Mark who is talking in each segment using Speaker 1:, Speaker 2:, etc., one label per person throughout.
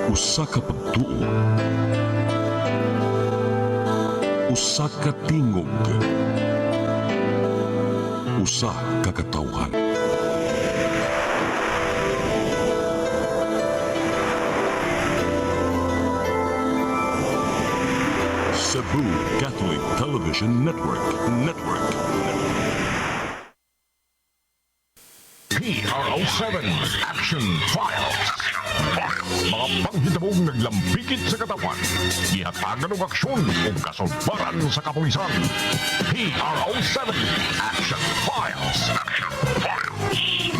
Speaker 1: Usa ka pagtuo, usa ka tingog, usa ka katawhan. Cebu Catholic Television Network.
Speaker 2: PRO7 Action Files. Mga panghitabong naglambikit sa katawan, ihatagan ng aksyon o kasulbaran sa kapulisan. PRO7 Action Files.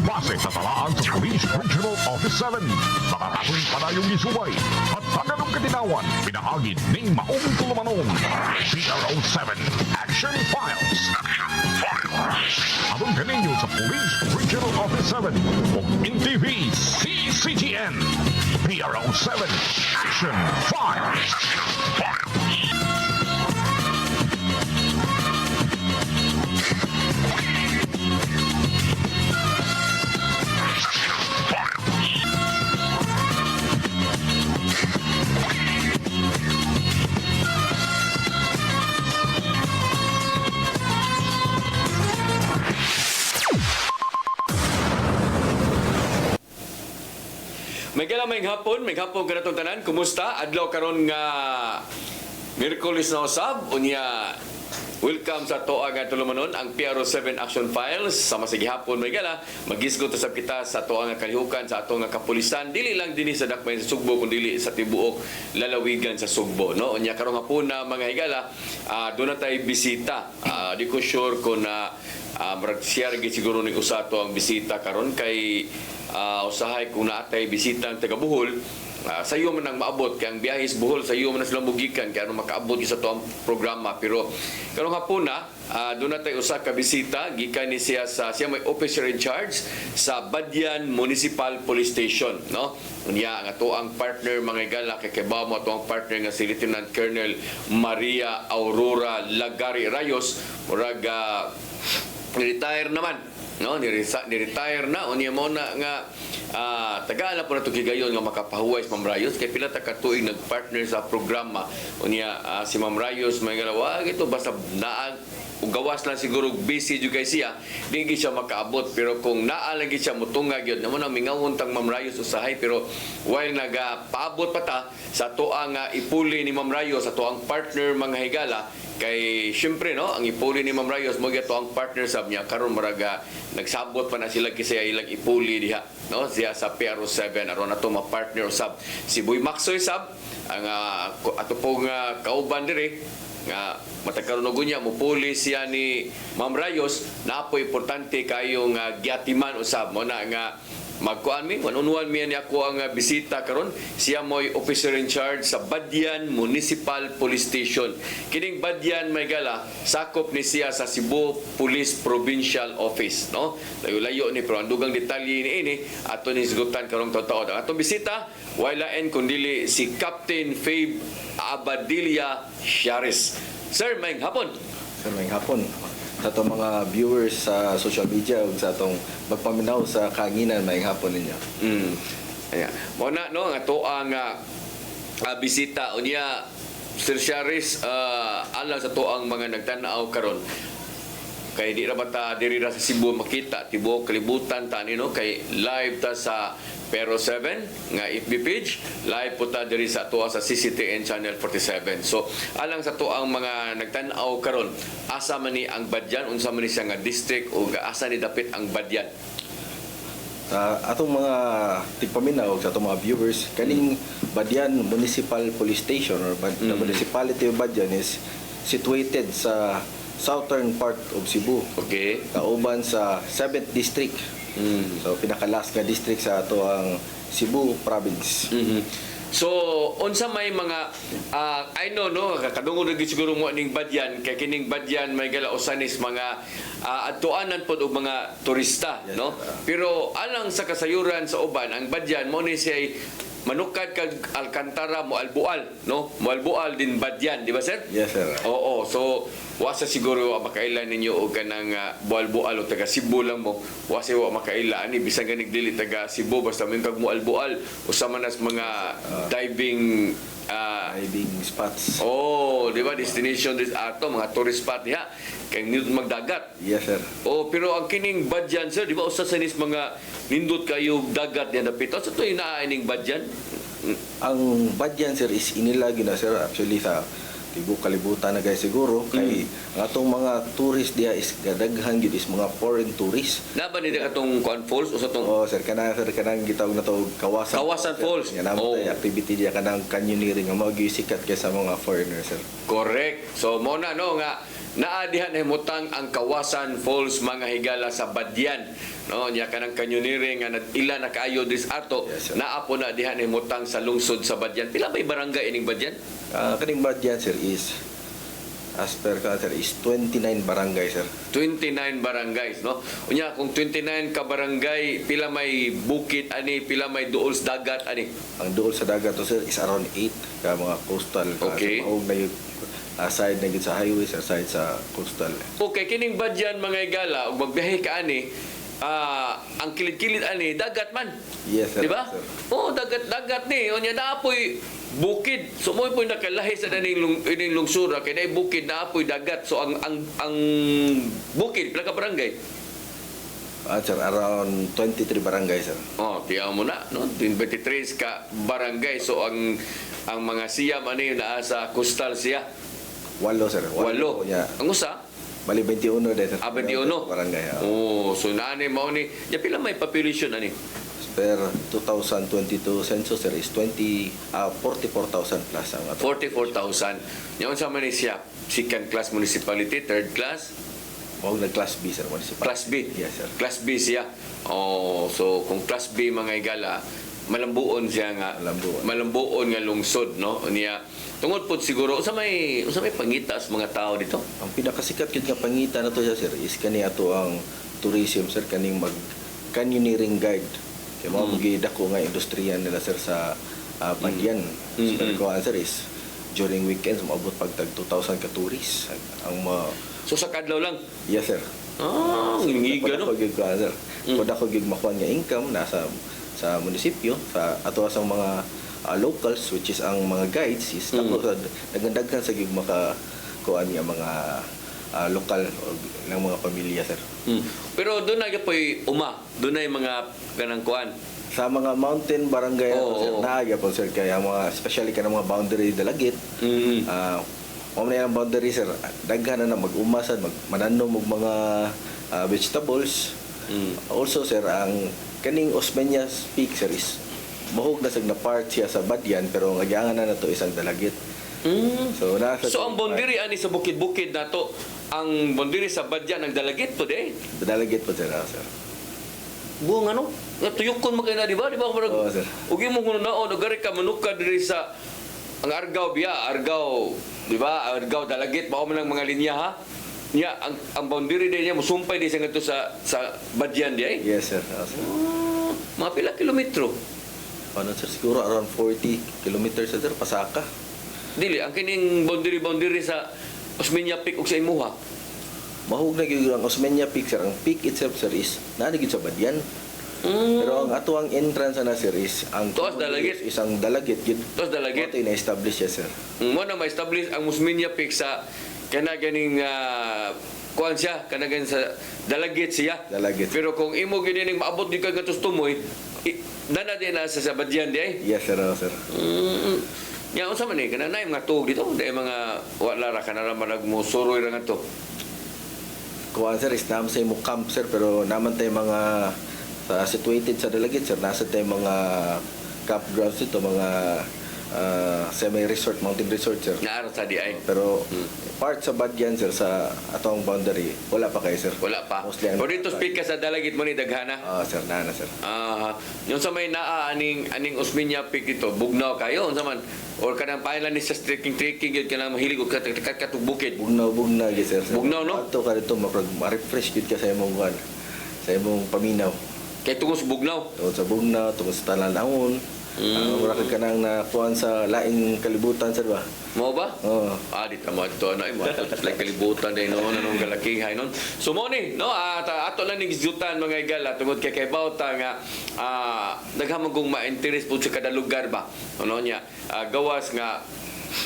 Speaker 2: Base sa talaan sa Police Regional Office 7, nakatakoy panayong isubay at taganong katinawan, pinahagin ng maong tulumanon. PRO7 Action Files. Abang kaninyo sa Police Regional Office 7 o NTV CCTN. PRO7 Action Files.
Speaker 3: May hapon kanatong tanan. Kumusta? Adlaw karon nga Miyerkules na usab. Unya, welcome sa toa nga tulumanon ang PRO7 Action Files. Sama sa gihapon may gala, magisgot usab kita sa toa nga kalihukan sa ato nga kapulisan. Dili lang dinhi sa dakbayan sa Sugbo kundi sa tibuok lalawigan sa Sugbo, no? Unya karong hapon na mga higala, doon na tayo bisita. Di ko sure kung share siguro ni usa to ang bisita karon kay usahay kung naatay bisita ang taga Bohol. Sa iyo man ang maabot kay ang biyahis Bohol sa iyo man na sila mugikan kay ano makaabot sa to ang programa, pero karong hapon na doon na tayo usa ka bisita gikan ni siya may officer in charge sa Badyan Municipal Police Station, no? Unya nga to ang partner mga igala kay kibaw mo to ang partner nga si Lieutenant Colonel Maria Aurora Lagari Rayos, murag ni-retire naman, no? Ni-retire na unya mo na nga tagaan na po na ito gigayon nga makapahuway si Ma'am Rayos kay pila ta katuig nagpartner sa programa unya si Ma'am Rayos may galawa ito basta naag gawas lang siguro busy jud kay siya di gyud siya makaabot, pero kung naa lagi siya mutungag gyud namo nang mingawon tang Ma'am Rayos usahay, pero while nagapaabot pa ta sa tuang ipuli ni Ma'am Rayos sa tuang partner mga higala kay syempre no ang ipuli ni Ma'am Rayos mo gyud ang partner sab niya karon maraga nagsabot pa na sila kasi ilang ipuli diha, no? Siya sa PRO7 aron ato ma-partner sab si Boy Maxoy sab ang ato pong kauban diri nga matagkaroon og unya mo puli siya ni Ma'am Rayos na po importante kayo nga giatiman usab mo na nga magkuan mi one-on-one mi ni ako ang bisita karon. Siya mo'y officer in charge sa Badyan Municipal Police Station. Kining Badyan may gala sakop ni siya sa Cebu Police Provincial Office, no? Layo-layo ni pero ang dugang detalye ni ini ato ni sigutan karong taon-taon. Ang atong bisita wala en kundili si Captain Fabe Abadilla Sharis. Sir, may hapon.
Speaker 4: Sir, may hapon. Sa itong mga viewers sa social media ug sa itong magpaminaw sa kaanginan, may hapon ninyo.
Speaker 3: Ayan. Muna, no, nga to ang bisita. Unya, Sir Sharis, alang sa to ang mga nagtanaw karon kay di ra bata diri ra sa Cebu makita tibuok kalibutan ta no kay live ta sa PRO7 nga FB page, live po ta diri sa ato sa CCTN channel 47. So alang sa to ang mga nagtan-aw karon asa man ni ang Badyan, unsa man ni siya nga district o asa ni dapit ang Badyan?
Speaker 4: Atong mga tigpaminaw sa atong mga viewers, kaning Badyan Municipal Police Station or the municipality of Badyan is situated sa southern part of Cebu.
Speaker 3: Okay.
Speaker 4: Kauban sa 7th district. So pinakalas nga district sa ato ang Cebu province.
Speaker 3: So unsa may mga I know no kadungog gyud siguro mo ning Badyan kay kining Badyan may gala usanis mga adtuanan pod og mga turista, no? Pero alang sa kasayuran sa uban ang Badyan mo ni siya manukad kag Alcantara mo albual, no? Mo albual din Badyan, di ba sir?
Speaker 4: Yes, sir.
Speaker 3: Oo, so wasa siguro wa makailan ninyo og kanang bual-bual o taga Cebu lang mo. Wasa wa makailan ani bisan ganig dili taga Cebu basta min kag bual-bual usama nas mga diving
Speaker 4: Diving spots.
Speaker 3: oh, di ba destination this ato mga tourist spot diha kay nindot magdagat.
Speaker 4: Yes, sir.
Speaker 3: Oh, pero ang kining Badyan sir, di ba usa sa nis mga nindot kayo dagat niya napito. Sa to inaaning Badyan?
Speaker 4: Ang Badyan, sir, is inilagi na, sir, actually sa tibok kalibutan na guys siguro kay ang atong mga tourist diha is daghan gid is mga foreign tourists.
Speaker 3: Na ba ni katong Kwan Falls o sa tong
Speaker 4: Oh, sir, kanang gitawag na to Kawasan.
Speaker 3: Kawasan Falls.
Speaker 4: Yan namo
Speaker 3: Oh.
Speaker 4: activity diya kanang canyoneering nga mao gyud sikat kaysa mga foreigners, sir.
Speaker 3: Correct. So mo na no nga naadihan himutang ang Kawasan Falls mga higala sa Badyan. No, nya kanang canyoneering nga ila na kaayo dis ato.
Speaker 4: Yes, sir.
Speaker 3: Naa po na dihan himutang sa lungsod sa Badyan. Pila may barangay ining Badyan?
Speaker 4: Kaning Badyan, sir, is as per ka, sir, is 29 barangay, sir.
Speaker 3: 29 barangays, no? Unya kung 29 ka barangay, pila may bukid ani, pila may duol sa dagat ani.
Speaker 4: Ang duol sa dagat to, sir, is around 8 ka mga coastal.
Speaker 3: Okay.
Speaker 4: Maog na yun, side na yun sa highway, sir, side sa coastal.
Speaker 3: Okay, kining Badyan mga igala, ug magbiyahe ka ani, ang kilid-kilid ani dagat man.
Speaker 4: Yes, sir.
Speaker 3: Di ba?
Speaker 4: Sir.
Speaker 3: Oh, dagat ni. Unya naapoy bukid. So mo po'y nakalahi sa ining lungsura kay nay bukid naapoy dagat. So ang bukid pila ka barangay?
Speaker 4: Sir, around 23 barangay, sir.
Speaker 3: Oh, tiyaw mo na, no? 23 ka barangay. So ang mga siyam ani naa sa coastal siya.
Speaker 4: 8, sir.
Speaker 3: 8.
Speaker 4: Yeah.
Speaker 3: Ang usa
Speaker 4: Bali 21 din, sir.
Speaker 3: 21.
Speaker 4: Barangay.
Speaker 3: Oh, so naani mao ni. Ya pila may population ani?
Speaker 4: Per 2022 census, sir, is 44,000 plus ang ato.
Speaker 3: 44,000. Yung sa man siya, second class municipality, third class,
Speaker 4: Huwag na class B, sir. Municipal.
Speaker 3: class B.
Speaker 4: Yes, sir.
Speaker 3: Class B siya. Oh, so kung class B mga igala, malambuon siya nga.
Speaker 4: Malambuon.
Speaker 3: Malambuon nga lungsod, no? Niya tungod po siguro sa may pangita sa mga tao dito.
Speaker 4: Ang pinakasikat kit nga pangita na to siya, sir, is kani ato ang tourism, sir, kaning mag canyoneering guide. Kaya mga dako nga industriya nila, sir, sa Badyan. So, ko sir, is during weekends maabot pag tag 2,000 ka tourists ang
Speaker 3: So sa kadlaw lang.
Speaker 4: yes, sir.
Speaker 3: Ang ngiga no.
Speaker 4: Sir. Kung ako gig makuha nga income nasa sa munisipyo sa ato sa mga locals, which is ang mga guides, is ako sa nagandaghan sa gig makakuha nga mga lokal ng mga pamilya, sir.
Speaker 3: Pero doon na po'y doon na yung mga kanang kuan.
Speaker 4: Sa mga mountain barangay,
Speaker 3: Oo,
Speaker 4: sir,
Speaker 3: oo.
Speaker 4: naagya po, sir, kaya mga, especially ka ng mga boundary dalagit, Mao na yung boundary, sir. Daghan na mag-umasad, mananom og mga vegetables. Also, sir, ang kaning Osmeña Peak, sir, is mahog na sag na part siya sa Badyan, pero ang agyangan na to isang dalagit. So, nasa
Speaker 3: So ang boundary ani sa bukid-bukid nato, ang boundary sa Badyan ang dalagit po de.
Speaker 4: dalagit po, sir. Sir.
Speaker 3: Buong ano? Tuyukon mo kayo na, di ba? Di ba?
Speaker 4: Oo, sir.
Speaker 3: Ugi mo kung naon, ugari ka manukad diri sa ang Argao biya, Argao, di ba? Argao dalagit, mao man ang mga linya ha. Niya ang boundary din niya musumpay di sa ngadto sa Badyan di ay.
Speaker 4: Yes, sir. Sir.
Speaker 3: Mga pila kilometro.
Speaker 4: Ano, sir? Siguro around 40 kilometers, sir. Pasaka.
Speaker 3: Dili ang kining boundary sa Osmeña Peak ug sa imuha.
Speaker 4: Mahog na gyud ang Osmeña Peak, sir. Ang peak itself, sir, is naanigid sa Badyan. Pero ang ato ang entrance na, sir, is ang
Speaker 3: Tuas dalagit.
Speaker 4: isang dalagit gid.
Speaker 3: Tuas dalagit.
Speaker 4: Ito na-establish siya, sir.
Speaker 3: Mo na ma-establish ang Osmeña Peak sa kana ganing kuan siya, kana ganing sa dalagit siya.
Speaker 4: Dalagit.
Speaker 3: Pero kung imo gining maabot di ka gatos tumoy, dana din na sa Badyan di ay.
Speaker 4: Yes, sir. Sir.
Speaker 3: Nya unsa man ni kana nay mga tuog dito, dai mga wala ra kana ra nagmusuroy ra ngadto.
Speaker 4: Kuha, sir, is naman sa imo camp, sir, pero naman tayo mga situated sa dalagit, sir. Nasa tayo mga campgrounds dito, mga semi-resort, mountain resort, sir.
Speaker 3: Naara sa di ay.
Speaker 4: Pero part sa Badyan, sir, sa atong boundary, wala pa kayo, sir.
Speaker 3: Wala pa.
Speaker 4: Mostly
Speaker 3: O dito speak ka sa dalagit mo ni daghana.
Speaker 4: Sir, nana, sir.
Speaker 3: Yung sa may naa aning Osmeña Peak dito, bugnaw kayo unsa man or kanang paila ni sa trekking yun kanang mahilig og katug bukid.
Speaker 4: Bugnaw, gid, sir.
Speaker 3: Bugnaw, no?
Speaker 4: Ato ka dito, ma-refresh gid ka sa imong sa imong paminaw.
Speaker 3: Kay tungod sa bugnaw.
Speaker 4: Tungod sa bugnaw, tungod sa talanawon, Mura ka nang nakuhan sa laing kalibutan sir ba?
Speaker 3: Mo ba?
Speaker 4: Oo.
Speaker 3: Di tama ito ano ay mo like kalibutan din noon anong galaking noon. So mo ni no ato lang ning isdutan mga igala tungod kay bawta nga daghan kong ma-interest pud sa kada lugar ba. Ano nya gawas nga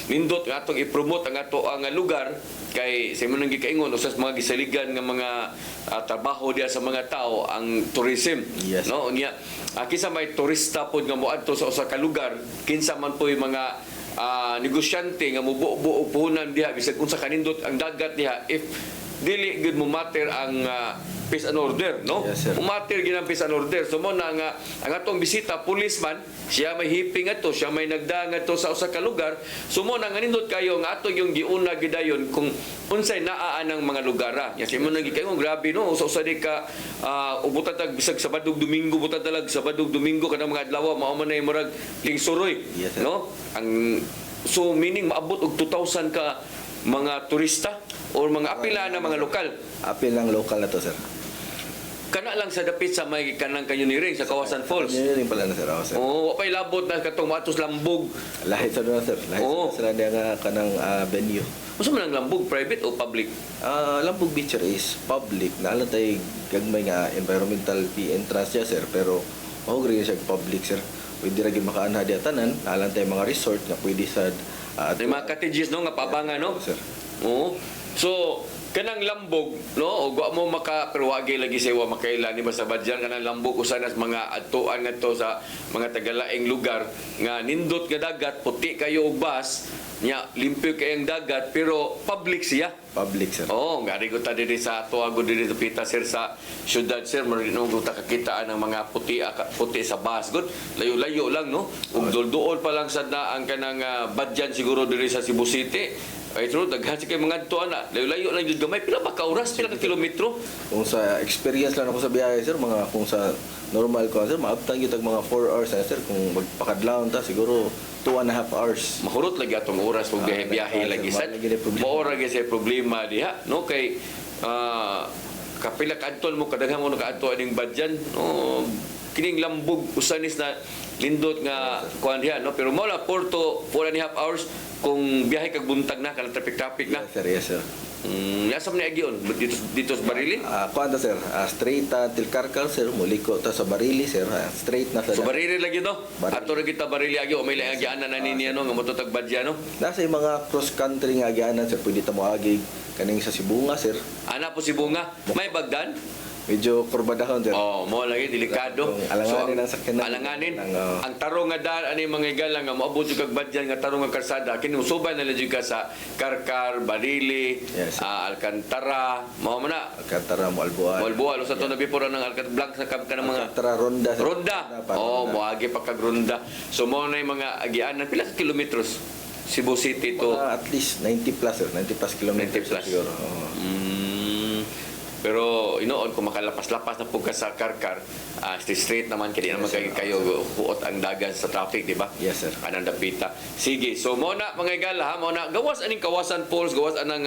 Speaker 3: nindot nga atong i-promote ang ato ang lugar kay sa imong gikaingon usas mga gisaligan nga mga trabaho diya sa mga tao ang tourism.
Speaker 4: Yes.
Speaker 3: No unya kinsa may turista pod nga moadto sa usa ka lugar kinsa man po'y mga negosyante nga mubuo og puhunan diha bisag unsa kanindot ang dagat diha if dili gud mo matter ang peace and order no
Speaker 4: Yes, sir.
Speaker 3: umatter gid ang peace and order so mo na nga ang atong bisita policeman siya may hiping ato siya may nagdagan to sa usa ka lugar so mo na nga nindot kayo nga ato yung giuna gidayon kung unsay naa ng mga lugara ya si mo nang gikayo grabe no usa di ka ubutatag bisag Sabado Domingo butatalag Sabado Domingo kada mga adlaw mao man ay murag lingsuroy
Speaker 4: Yes, sir.
Speaker 3: no ang so meaning maabot og 2,000 ka mga turista or mga apila na mga lokal
Speaker 4: Apil lang local na to sir.
Speaker 3: kana lang sa dapit sa may kanang canyoneering sa Kawasan Falls.
Speaker 4: Yun rin pala na sir. Oo sir.
Speaker 3: Oo, wapay labot na katong matos lambog.
Speaker 4: Lahit sa doon sir. Lahit
Speaker 3: Oo.
Speaker 4: sa sila nga kanang venue.
Speaker 3: Unsa man ang lambog, private o public?
Speaker 4: Lambog Beach is public. Naalang tayo gagmay nga environmental fee entrance siya sir. Pero mahugri siya public sir. Pwede rin makaanha diya tanan. Naalang tayo mga resort nga pwede sa
Speaker 3: May mga cottages no nga paabangan no.
Speaker 4: sir.
Speaker 3: Oo. So kanang lambog no o wa mo maka pero wagi lagi sa wa makaila ni basta badyan kanang lambog usanas mga adtuan ngadto sa mga tagalaing lugar nga nindot nga dagat puti kayo og bus nya limpyo kay ang dagat pero public siya.
Speaker 4: Public sir.
Speaker 3: Oo, gari ko ta diri sa tuago diri sa pita sir sa syudad sir marino ko ta kakitaan ng mga puti sa bus good layo-layo lang no ug dulduol pa lang sad na ang kanang badyan siguro diri sa Cebu City ay true daghan sa kay mga tuan na layo-layo lang jud gamay pila ba ka oras pila ka kilometro
Speaker 4: Kung sa experience lang ako sa biyahe sir, mga kung sa normal ko sir, maabtan gyud tag mga 4 hours na sir. Kung magpakadlawon ta siguro 2.5 hours.
Speaker 3: mahurot lagi atong oras pag biyahe lagi sad
Speaker 4: Lagi na problema.
Speaker 3: maora gyud sa problema diha no kay kapila kadtol mo kadaghan mo nakaadto aning badyan no kining lambog usanis na lindot nga kuan diha no pero mo la 4 to 4.5 hours kung biyahe kag buntag na kanang traffic na
Speaker 4: Yes sir.
Speaker 3: Yasam ni Agion dito sa Barili
Speaker 4: Kuan ta sir, straight till Karkal sir, muliko ta sa Barili sir, straight na sa
Speaker 3: so Barili lagi no
Speaker 4: Barili.
Speaker 3: ato ra kita Barili Agio may lang agianan na niya no nga mototag badya no
Speaker 4: nasa yung mga cross country nga agianan sir, pwede ta moagi kaning sa Sibunga sir.
Speaker 3: ana po si Bunga may bagdan
Speaker 4: Medyo kurbadahon sir.
Speaker 3: oh mo lagi delikado
Speaker 4: Kung alanganin ang sakyanan.
Speaker 3: alanganin
Speaker 4: Ang,
Speaker 3: ang tarong nga daan ani mga igala nga maabot jud kag badyan nga tarong nga karsada kini usubay na lang jud ka sa Karkar Barili
Speaker 4: Yes, sir.
Speaker 3: Alcantara mao man na
Speaker 4: Alcantara mo Albuan.
Speaker 3: Walbual sa to nabipura ng Alcantara Blanc sa ka ng mga
Speaker 4: Alcantara Ronda sir.
Speaker 3: Ronda.
Speaker 4: pa,
Speaker 3: Oh,
Speaker 4: Ronda.
Speaker 3: moagi pa kag Ronda. So mo na yung mga agianan pila ka kilometros Cebu City to.
Speaker 4: Mga at least 90 plus sir, 90 plus kilometers
Speaker 3: 90 plus.
Speaker 4: siguro. Oo.
Speaker 3: Pero inoon kung makalapas-lapas na pugka sa Karkar, straight naman kaya naman kayo huot ang dagan sa traffic, di ba?
Speaker 4: Yes sir.
Speaker 3: Anang dapita. Sige, so mo na mga igala ha, mo na gawas aning Kawasan Falls, gawas anang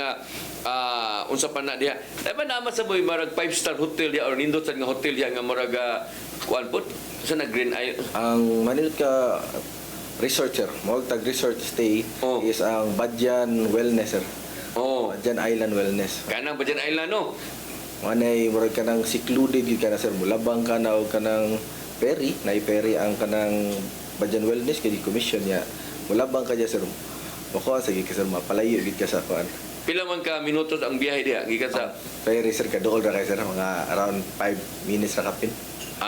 Speaker 3: unsa pa na diha. Dai ba naman sa boy marag 5-star hotel diha or nindot sa nga hotel diha nga murag kuan pud sa na Green Island.
Speaker 4: Ang manilot ka resort sir, mawag tag resort stay
Speaker 3: Oh.
Speaker 4: is ang Badyan Wellness sir.
Speaker 3: Oh,
Speaker 4: Badyan Island Wellness.
Speaker 3: kanang Badyan Island no.
Speaker 4: Manay murag ka ng secluded yun ka na sir, mulabang ka na o ka ng ferry, na ferry ang kanang Badyan Wellness kay commission niya. Mulabang ka dyan sir. Bako sige ka sir, mapalayo gid ka sa kuan.
Speaker 3: Pila man ka minutos ang biyahe diha gikan sa
Speaker 4: Ferry sir ka dool ra kay sir mga around 5 minutes ra kapin.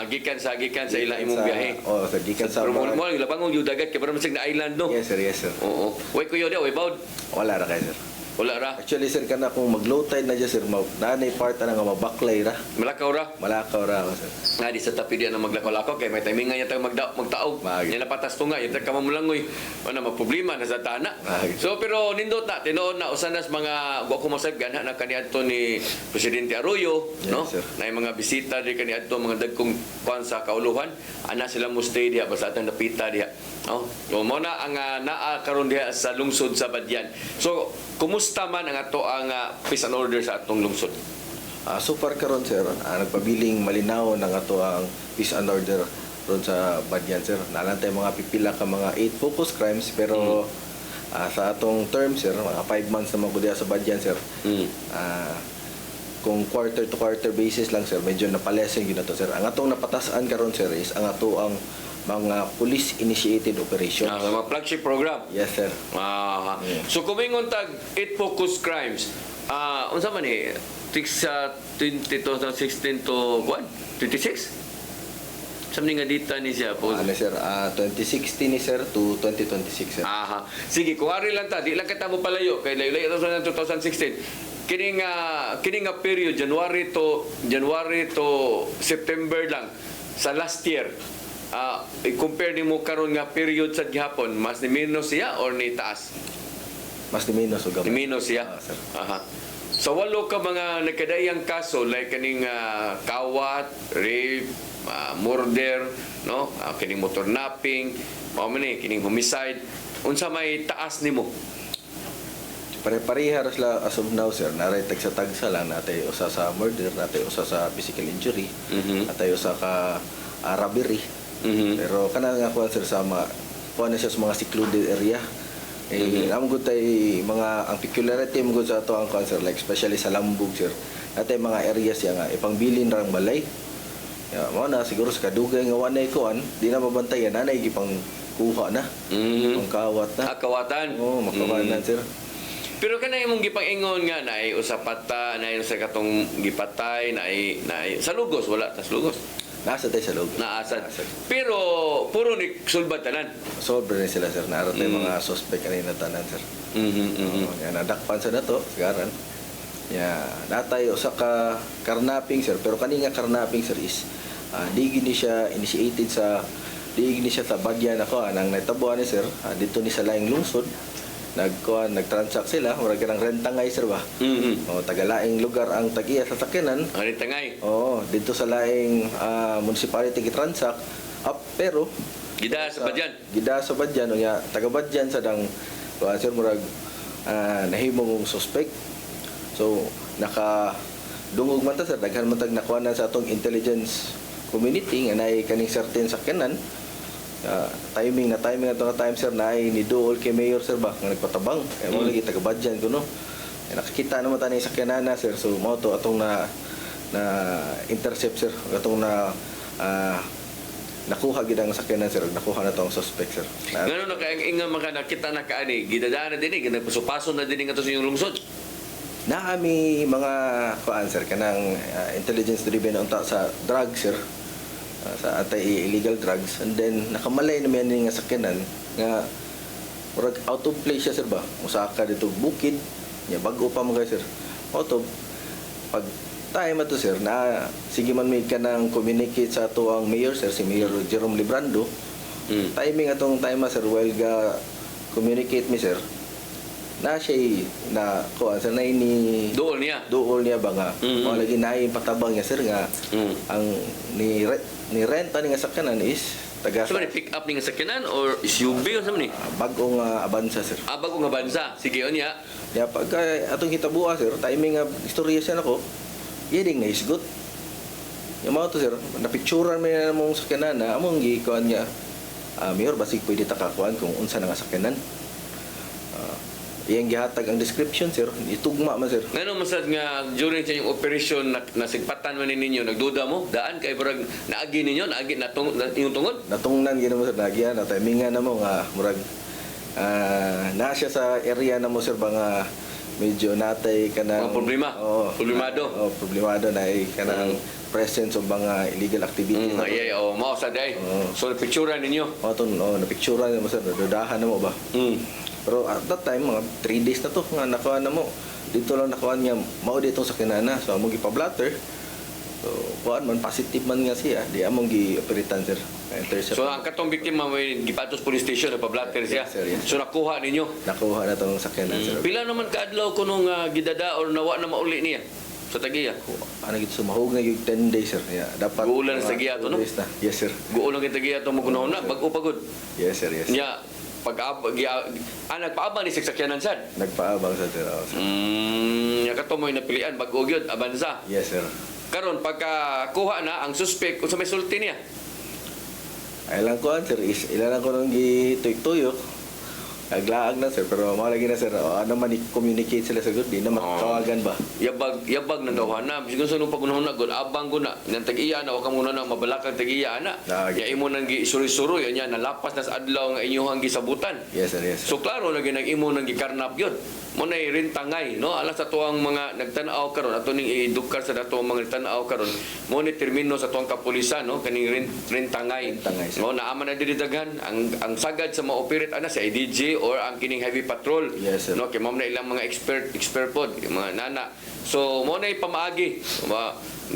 Speaker 3: gikan sa ilang imong biyahe.
Speaker 4: Oh, sa gikan sa
Speaker 3: Pero mo
Speaker 4: mga-
Speaker 3: labangong yung dagat kay para masig na island no.
Speaker 4: Yes sir, yes sir.
Speaker 3: Oo. Way kuyo dia, way bawd.
Speaker 4: Wala ra kay sir.
Speaker 3: Wala ra.
Speaker 4: Actually sir kana kung mag low tide na dyan sir, nanay part na nga mabaklay ra.
Speaker 3: Malakaw ra.
Speaker 4: Malakaw ra ako sir.
Speaker 3: Nga di sa tapi diya na maglakaw-lakaw kay may timingan yata magtaog.
Speaker 4: Magi.
Speaker 3: Yan napatas to nga yata ka mamulangoy. Ano maproblema na sa tana.
Speaker 4: Magi.
Speaker 3: So pero nindot na tinuod na usanas mga wa ko masayb gana na kaniadto ni Presidente Arroyo,
Speaker 4: Yes,
Speaker 3: no?
Speaker 4: sir.
Speaker 3: Na yung mga bisita di kaniadto mga dagkong kuan sa kauluhan, ana sila mo stay diha basta atang napita diha. No? So mo na ang naa karon diha sa lungsod sa Badyan. So kumusta man ang ato ang peace and order sa atong lungsod?
Speaker 4: So far karon sir, nagpabiling malinaw ng ato ang peace and order ron sa Badyan sir. Nalantay mga pipila ka mga 8 focus crimes pero sa atong term sir, mga 5 months naman ko diya sa Badyan sir. Kung quarter to quarter basis lang sir, medyo napalesen yun na to sir. Ang atong napatasan karon sir is ang ato ang mga police initiated operation.
Speaker 3: Mga flagship program.
Speaker 4: Yes sir.
Speaker 3: So kumingon tag 8 focus crimes. Unsa man ni? Sa 2016 to 26? Something nga dita ni siya po.
Speaker 4: Ano sir, 2016 ni sir to 2026 sir.
Speaker 3: Aha. Sige, kung ari lang ta, di lang kita mo palayo kay layo-layo sa 2016. Kining nga period January to September lang sa last year. I-compare nimo karon nga period sa gihapon, mas ni minus siya or ni taas?
Speaker 4: Mas ni minus o gamay.
Speaker 3: Ni minus siya.
Speaker 4: Sir.
Speaker 3: Aha. Sa walo ka mga nagkadayang kaso like kaning kawat, rape, murder, no? Kining motor napping, mao man ni kining homicide. Unsa may taas nimo?
Speaker 4: Pare-pareha sila as of now sir. Naray tagsa lang natay usa sa murder, natay usa sa physical injury, natay usa ka robbery. Pero kana nga kuan sir sa mga kuan na siya sa mga secluded area. Ang good tay mga ang peculiarity mo sa ato ang kuan sir, like especially sa Lambog sir. Natay mga areas ya nga ipangbilin rang balay. Ya, mo na siguro sa kadugay nga wanay kuan, di na mabantayan nanay gipang kuha na. Ang kawat na.
Speaker 3: Kawatan.
Speaker 4: Makawanan sir.
Speaker 3: Pero kana imong gipang-ingon nga na usapata na sa katong gipatay na sa lugos wala tas lugos.
Speaker 4: Nasa tayo sa loob.
Speaker 3: Naasad. Pero puro ni sulbad tanan.
Speaker 4: Sober na sila sir. Naroon tayo mga suspect kanina tanan sir. Yan, nadakpan sa nato, sigaran. Ya, natay usa ka karnaping sir, pero kani nga karnaping sir is di gini siya initiated sa Badyan ako nang natabuan ni sir dito ni sa laing lungsod. Nagtransact sila, murag kanang rentangay sir ba? Tagalaing lugar ang tag-iya sa sakyanan.
Speaker 3: Rentangay.
Speaker 4: Dito sa laing municipality gitransact pero
Speaker 3: Gida sa Badyan.
Speaker 4: Gida sa Badyan ya taga Badyan sa dang sir murag nahimong suspect. So dungog man ta sir, daghan man tag nakuha na sa atong intelligence community nga naay kaning certain sakyanan. Timing na to time sir na ay ni Duol kay Mayor sir ba nga nagpatabang mo lagi taga Badyan kuno. Nakikita naman tani sakyanan na sir, so mo to atong na intercept sir, atong nakuha gid ang sakyanan sir, nakuha na to ang suspect sir.
Speaker 3: Ngano na kay inga maka nakita na kaani gidadaan na dinhi ginagpasupason na dinhi ngadto sa inyong lungsod.
Speaker 4: Naami mga kuan sir kanang intelligence driven unta sa drugs sir, sa anti-illegal drugs, and then nakamalay naman nga sakyanan nga murag out of place siya sir ba, usaka dito bukid nya bago pa mga sir auto pag time ato sir na sige man may kanang communicate sa ato ang mayor sir, si Mayor Jerome Librando. Timing atong time sir while ga communicate mi sir na siya na kuan sir na ini
Speaker 3: Duol niya
Speaker 4: ba nga mo lagi na patabang niya sir nga ang ni renta ni nga sakyanan is taga
Speaker 3: So, pick up ni nga sakyanan or SUV o sa man ni?
Speaker 4: bagong Avanza sir.
Speaker 3: Bagong nga bansa. Sige, o niya.
Speaker 4: Ya pag atong hitabuha sir, timing nga istorya siya nako. Yeding na isgot. Yung mga to sir, napicturean mo na mong sakyanan na among gikuan niya. Mayor basig pwede takakuan kung unsa na nga sakyanan. Iyang gihatag ang description sir, itugma man sir.
Speaker 3: Ngano masad nga during sa inyong operasyon nasigpatan man ninyo, nagduda mo? Daan kay barag naagi ninyo, naagi na inyong tungod?
Speaker 4: Natungnan gina mo sir, nagyan na timingan na mo nga murag na siya sa area na mo sir ba nga medyo natay kanang
Speaker 3: problema. Problemado.
Speaker 4: Problemado na kanang presence of mga illegal activity.
Speaker 3: Mao sad ay. So picturean ninyo.
Speaker 4: Napicturean mo sir, dudahan na mo ba? Pero at that time, mga 3 days na to nga nakuha na mo. Dito lang nakuha niya, mao dito sa kinana. So, among gipa-blatter. So, kuhaan man, positive man nga siya. Di among gi-operitan, sir.
Speaker 3: So, ang katong biktima may gipatos police station, nagpa-blatter siya.
Speaker 4: Yes, sir, yes.
Speaker 3: So, nakuha ninyo.
Speaker 4: Nakuha na itong sakyanan, sir.
Speaker 3: Pila naman kaadlaw ko nung gidada or nawa na mauli niya sa tagiya?
Speaker 4: Ano gito, sumahog na yung 10 days, sir. Yeah, dapat
Speaker 3: Guulan sa tagiya to, no?
Speaker 4: Yes, sir.
Speaker 3: Guulan sa tagiya to mo kunahon na, bago pagod.
Speaker 4: Yes, sir, yes.
Speaker 3: Nya, nagpaabang ni sakyanan sad.
Speaker 4: Nagpaabang sa sir. Sir.
Speaker 3: Kato mo'y napilian, bago gyud Avanza.
Speaker 4: Yes, sir.
Speaker 3: Karon pagka kuha na ang suspect sa may sulti niya.
Speaker 4: Ilang ko sir, ilan ko nang gituyok-tuyok. Naglaag na sir, pero malagi na sir, ano man i-communicate sila sa good, di na matawagan ba?
Speaker 3: Yabag na daw na. Siguro sa nung pagunahon na, abang ko na. Nang tag-iya na, waka muna na mabalakang tag-iya na. Ya imo nang gi-suri-suri, yan, nalapas na sa adlaw nga inyong gisabutan.
Speaker 4: Yes sir, yes sir.
Speaker 3: So klaro na ginag imo nang gikarnap yun. Mo na rintangay, no? Alas sa tuwang mga nagtanaw karon, ato ning idukar sa dato mga nagtanaw karon. Mo ni termino sa tuwang kapulisan, no? Kaning rintangay.
Speaker 4: Rintangay, sir.
Speaker 3: No, naaman na diri daghan ang sagad sa ma-operate ana sa IDG or ang kining heavy patrol.
Speaker 4: Yes, sir.
Speaker 3: No, kay mao na ilang mga expert pod, mga nana. So mo na pamaagi,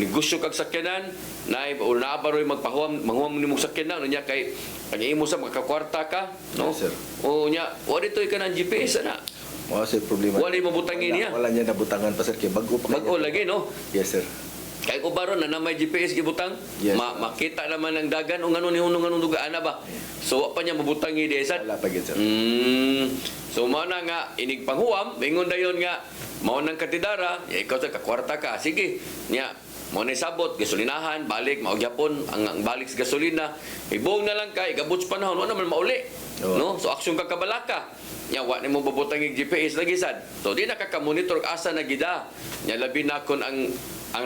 Speaker 3: negosyo kag sakyanan, o naabaroy manghuam nimong sakyanan unya kay ang imo sa makakwarta ka, no?
Speaker 4: Yes, sir.
Speaker 3: O nya, wa ditoy ka ng GPS ana.
Speaker 4: Mga sir, problema.
Speaker 3: Wala yung mabutangin niya.
Speaker 4: Wala niya nabutangan pa sir, kaya bago pa.
Speaker 3: Mag-o lagi, no?
Speaker 4: Yes sir.
Speaker 3: Kaya ko baron na may GPS gibutang,
Speaker 4: Yes.
Speaker 3: makita naman ang dagan o ngano ni hunong duga ana ba. So wa pa niya mabutangi desat.
Speaker 4: Wala pa gid sir.
Speaker 3: So mao na nga inig panghuam, ingon dayon nga mao nang katidara, ikaw sa kakwarta ka. Sige, nya mo na sabot gasolinahan, balik mao gyapon ang balik sa gasolina. Ibong na lang kay gabot sa panahon wala man mauli.
Speaker 4: Oo.
Speaker 3: No? So aksyon ka kabalaka. Nya wa nimo babutang GPS lagi sad. So di na ka-monitor asa na gida. Nya labi na kon ang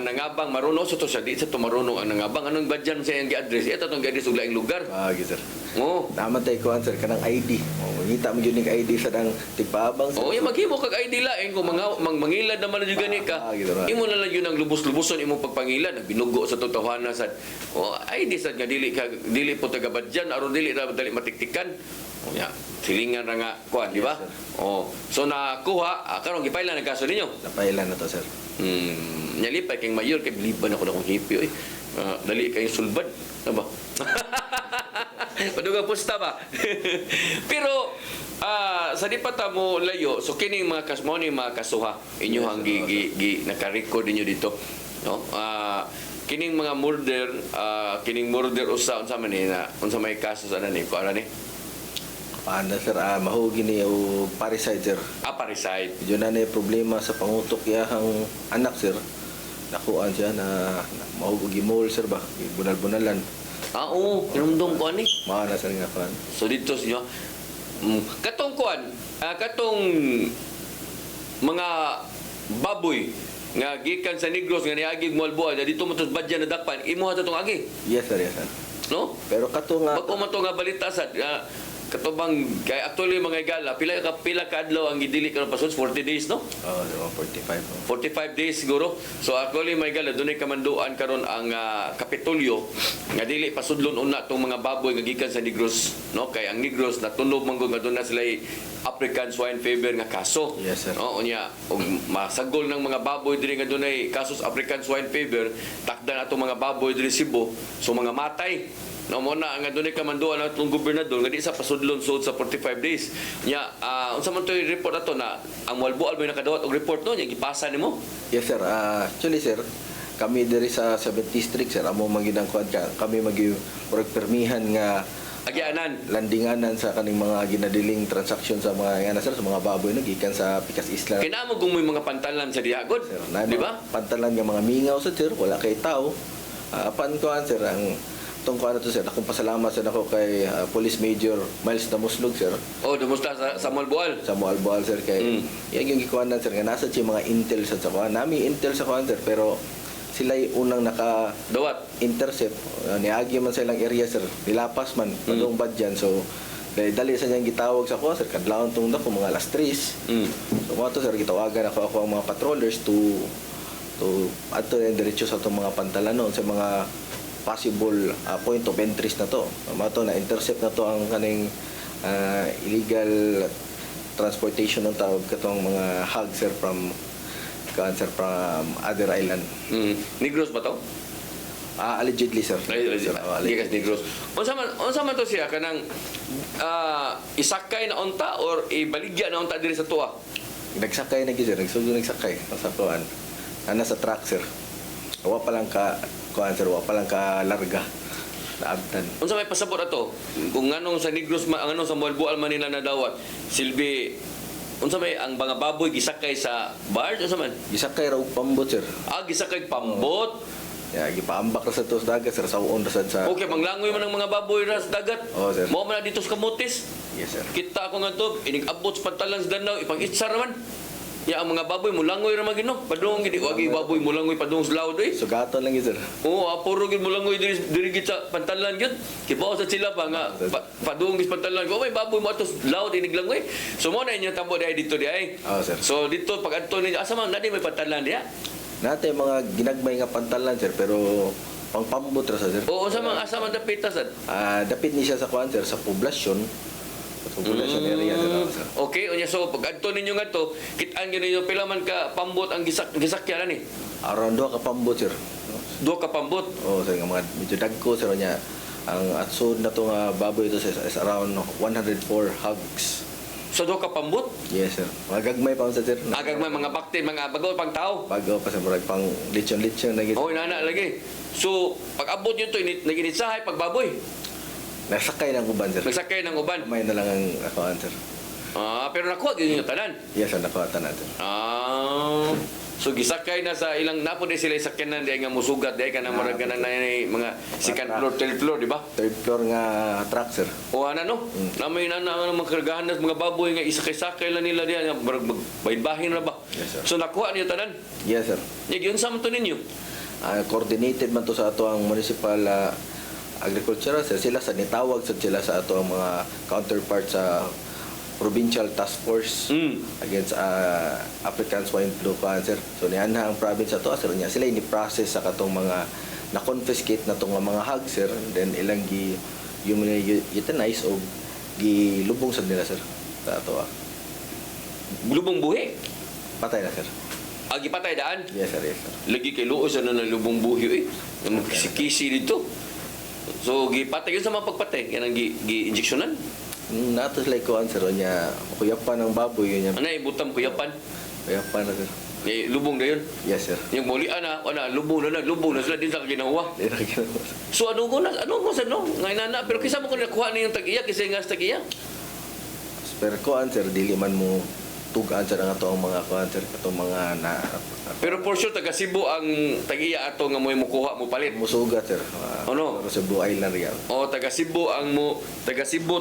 Speaker 3: nangabang marunong sa to siya di sa to marunong ang nangabang anong badyan sa iyang gi-address ito tong gi-address ug laing lugar.
Speaker 4: Gid sir.
Speaker 3: Oh.
Speaker 4: Naman tayo ko sir kanang ID. Ngita mo yun yung ID sa dang tigpaabang sir.
Speaker 3: Oh, yung maghimo kag ID lain kung mangilad naman jud gani ka.
Speaker 4: Gitu ba.
Speaker 3: Imo na lang yun ang lubos-luboson imong pagpangilad, binugo sa totohanan sad. Oh, ID sad nga dili po taga badyan aron dili ra dali matiktikan. Oh, ya. Silingan ra nga kuan, di ba?
Speaker 4: Yes, sir.
Speaker 3: Oh, so nakuha karon gipailan ang kaso ninyo.
Speaker 4: Napailan na to sir.
Speaker 3: Nyalipay kay mayor kay biliban ako na kong hipi oy. Dali kay sulbad, ba? Padugang pusta ba? Pero sa di pa ta mo layo, so kining mga kasmo ni mga kasuha inyo ang naka-record ninyo dito, no? Kining mga murder usa unsa man ni na unsa may kaso sa ani ko ara ni?
Speaker 4: Paano sir, mahugi ni o parasite sir.
Speaker 3: Parasite.
Speaker 4: Medyo na na problema sa pangutok yahang anak sir. Nakuan siya na mahugi mole sir ba? Bunal-bunalan.
Speaker 3: Oo, kinumdum ko ani.
Speaker 4: Mga na sir nga kuan.
Speaker 3: So dito sa inyo, katong kuan, katong mga baboy nga gikan sa Negros nga niagig Malboa dito mo tos badyan na dakpan imo ha tong agi,
Speaker 4: Yes sir, yes sir.
Speaker 3: no?
Speaker 4: Pero kato nga
Speaker 3: Bag mo to nga balita sad katubang kay actually mga igala pila ka adlaw ang gidili karon pasos 40 days, no?
Speaker 4: 45.
Speaker 3: 45 days siguro. So actually may gala dunay kamanduan karon ang Kapitolyo nga dili pasudlon una tong mga baboy nga gikan sa Negros, no? Kay ang Negros natunog man nga doon na sila African swine fever nga kaso.
Speaker 4: Yes, sir.
Speaker 3: No, unya og masagol ng mga baboy diri nga dunay kasos African swine fever, takdan atong mga baboy diri Cebu, so mga matay. No mo na nga dunay kamanduan atong gobernador nga di sa pasudlon sud sa 45 days. Nya unsa man toy report ato na ang Malboal may nakadawat og report no nya gipasa nimo?
Speaker 4: Yes sir, actually sir, kami diri sa 7th District sir, amo magidang kuan ka, kami murag permihan nga
Speaker 3: Agianan.
Speaker 4: landinganan sa kaning mga ginadiling transaction sa mga sir, sa mga baboy no gikan sa Picas Isla.
Speaker 3: Kinamo kung may mga pantalan sa diagod,
Speaker 4: Sir,
Speaker 3: di ba?
Speaker 4: Pantalan nga mga mingaw sa sir, wala kay tao. Apan kuan sir ang tungkol to sir, akong pasalamat sa ako kay Police Major Miles Damuslog sir.
Speaker 3: Oh, dumusta sa Malboal?
Speaker 4: Sa Moalboal sir kay yan yung gikuanan sir nga nasa siya mga intel sa kuan. Nami intel sa kuan sir pero sila unang naka-intercept.
Speaker 3: Dawat.
Speaker 4: Niagi man sa ilang area sir. Nilapas man padung badyan so dali sa niyang gitawag sa kuan sir kadlawon tong dako mga alas 3. So mo to sir gitawagan ako ang mga patrollers to ato yung diretso sa itong mga pantalanon sa mga possible point of entries na to. Mato na intercept na to ang kaning illegal transportation ng tawag katong mga hogs sir from other island.
Speaker 3: Negros ba to?
Speaker 4: Allegedly sir.
Speaker 3: Gikas
Speaker 4: Allegedly.
Speaker 3: Negros. Unsa man to siya kanang isakay na unta or ibaligya na unta diri sa tuwa?
Speaker 4: Nagsakay na gid sir, nagsakay sa kuan. Sa truck sir. Wa pa lang ka kuan sir, wa pa lang ka larga. Naabtan.
Speaker 3: Unsa may pasabot ato? Kung nganong sa Negros ang anong sa Malboal man nila nadawat, silbi unsa may ang mga baboy gisakay sa barge unsa man?
Speaker 4: Gisakay ra og pambot sir.
Speaker 3: Gisakay pambot.
Speaker 4: Ya, gipaambak ra sa tos dagat sir, sawon ra sad sa.
Speaker 3: Okay, manglangoy man ang mga baboy ra sa dagat.
Speaker 4: Oo, sir.
Speaker 3: Mao man na dito sa Kamutis.
Speaker 4: Yes sir.
Speaker 3: Kita ako nga to, inig-abot sa pantalan sa Danau, ipang-itsar naman. Ya ang mga baboy mulangoy ra magino. Padung gid wagi baboy mulangoy padung sa laod eh.
Speaker 4: Sugaton lang yun sir.
Speaker 3: Oo, apuro gid mulangoy diri gid sa pantalan gid. Kibaw sa sila pa nga padung gid sa pantalan. Oh, may baboy mo atos laod iniglangoy. So mo na inyo tambo dai dito di ay.
Speaker 4: Oo sir.
Speaker 3: So dito pag adto ni asa man nadi may pantalan diha.
Speaker 4: Nate mga ginagmay nga pantalan sir, pero pangpambot ra sa sir.
Speaker 3: Oo, sa mga asa man dapita sad.
Speaker 4: Dapit ni siya sa kuan sir, sa poblasyon. Sa poblasyon area sir.
Speaker 3: Okay, unya so pag adto ninyo nga to, kit-an gyud ninyo pila man ka pambot ang gisakyan ani.
Speaker 4: Around 2 ka pambot sir.
Speaker 3: Duha ka pambot.
Speaker 4: Oo sir, nga mga medyo dagko sir niya. Ang atsod na to nga baboy ito sir is around 104 hogs.
Speaker 3: So duha ka pambot.
Speaker 4: Yes sir. Mga gagmay pa sa sir.
Speaker 3: Agag may mga bakte, mga bago pang tao.
Speaker 4: Bago pa sa murag pang lechon-lechon na gid.
Speaker 3: Oh, inana lagi. So pag abot nyo to naginitsahay pag baboy.
Speaker 4: Nasakay ng uban sir.
Speaker 3: Nagsakay ng uban.
Speaker 4: May na lang ang akuan sir.
Speaker 3: Pero nakuha gyud ninyo tanan.
Speaker 4: Yes sir, nakuha tanan sir.
Speaker 3: So gisakay na sa ilang napo di sila sakyanan di nga musugat di ka na murag na mga second floor, third floor, di ba?
Speaker 4: Third floor nga truck sir.
Speaker 3: O ana no? Na may mga kargahan na mga baboy nga isakay-sakay lang nila diyan bahin na ba?
Speaker 4: Yes, sir.
Speaker 3: So nakuha niyo tanan.
Speaker 4: Yes sir.
Speaker 3: Yun sa to ninyo.
Speaker 4: Coordinated man to sa ato ang municipal agriculture sir. Sila sa nitawag sa sila sa ato ang mga counterpart sa provincial task force against African swine flu sir. So niyan ang province ato sir niya sila ini-process sa katong mga na-confiscate na tong mga hog sir, then ilang euthanize o gilubong sa nila sir sa ato.
Speaker 3: Lubong buhi.
Speaker 4: Patay na sir.
Speaker 3: Agi patay daan.
Speaker 4: Yes sir, yes sir.
Speaker 3: Lagi kay luos na lubong buhi eh. Ang kisi dito. So gipatay yun sa mga pagpatay kanang gi-injectionan.
Speaker 4: Natos like ko answer niya kuyapan ng baboy yun niya.
Speaker 3: Ano ibutam kuyapan?
Speaker 4: Kuyapan na sir.
Speaker 3: Lubong na yun.
Speaker 4: Yes sir.
Speaker 3: Yung mulian na, lubong na sila din sa ginawa.
Speaker 4: Di na ginawa, sir.
Speaker 3: So ano ko sa no? Ngayon na, pero kisa mo ko nakuha na yung tag-iya, kasi nga sa tag-iya.
Speaker 4: Pero ko answer dili man mo tugaan sa nga to ang mga answer katong mga na
Speaker 3: Pero for sure, taga Cebu ang tag-iya ato nga mo mukuha mo palit.
Speaker 4: musugat sir.
Speaker 3: Ano?
Speaker 4: Sa Blue Island riyan.
Speaker 3: O taga Cebu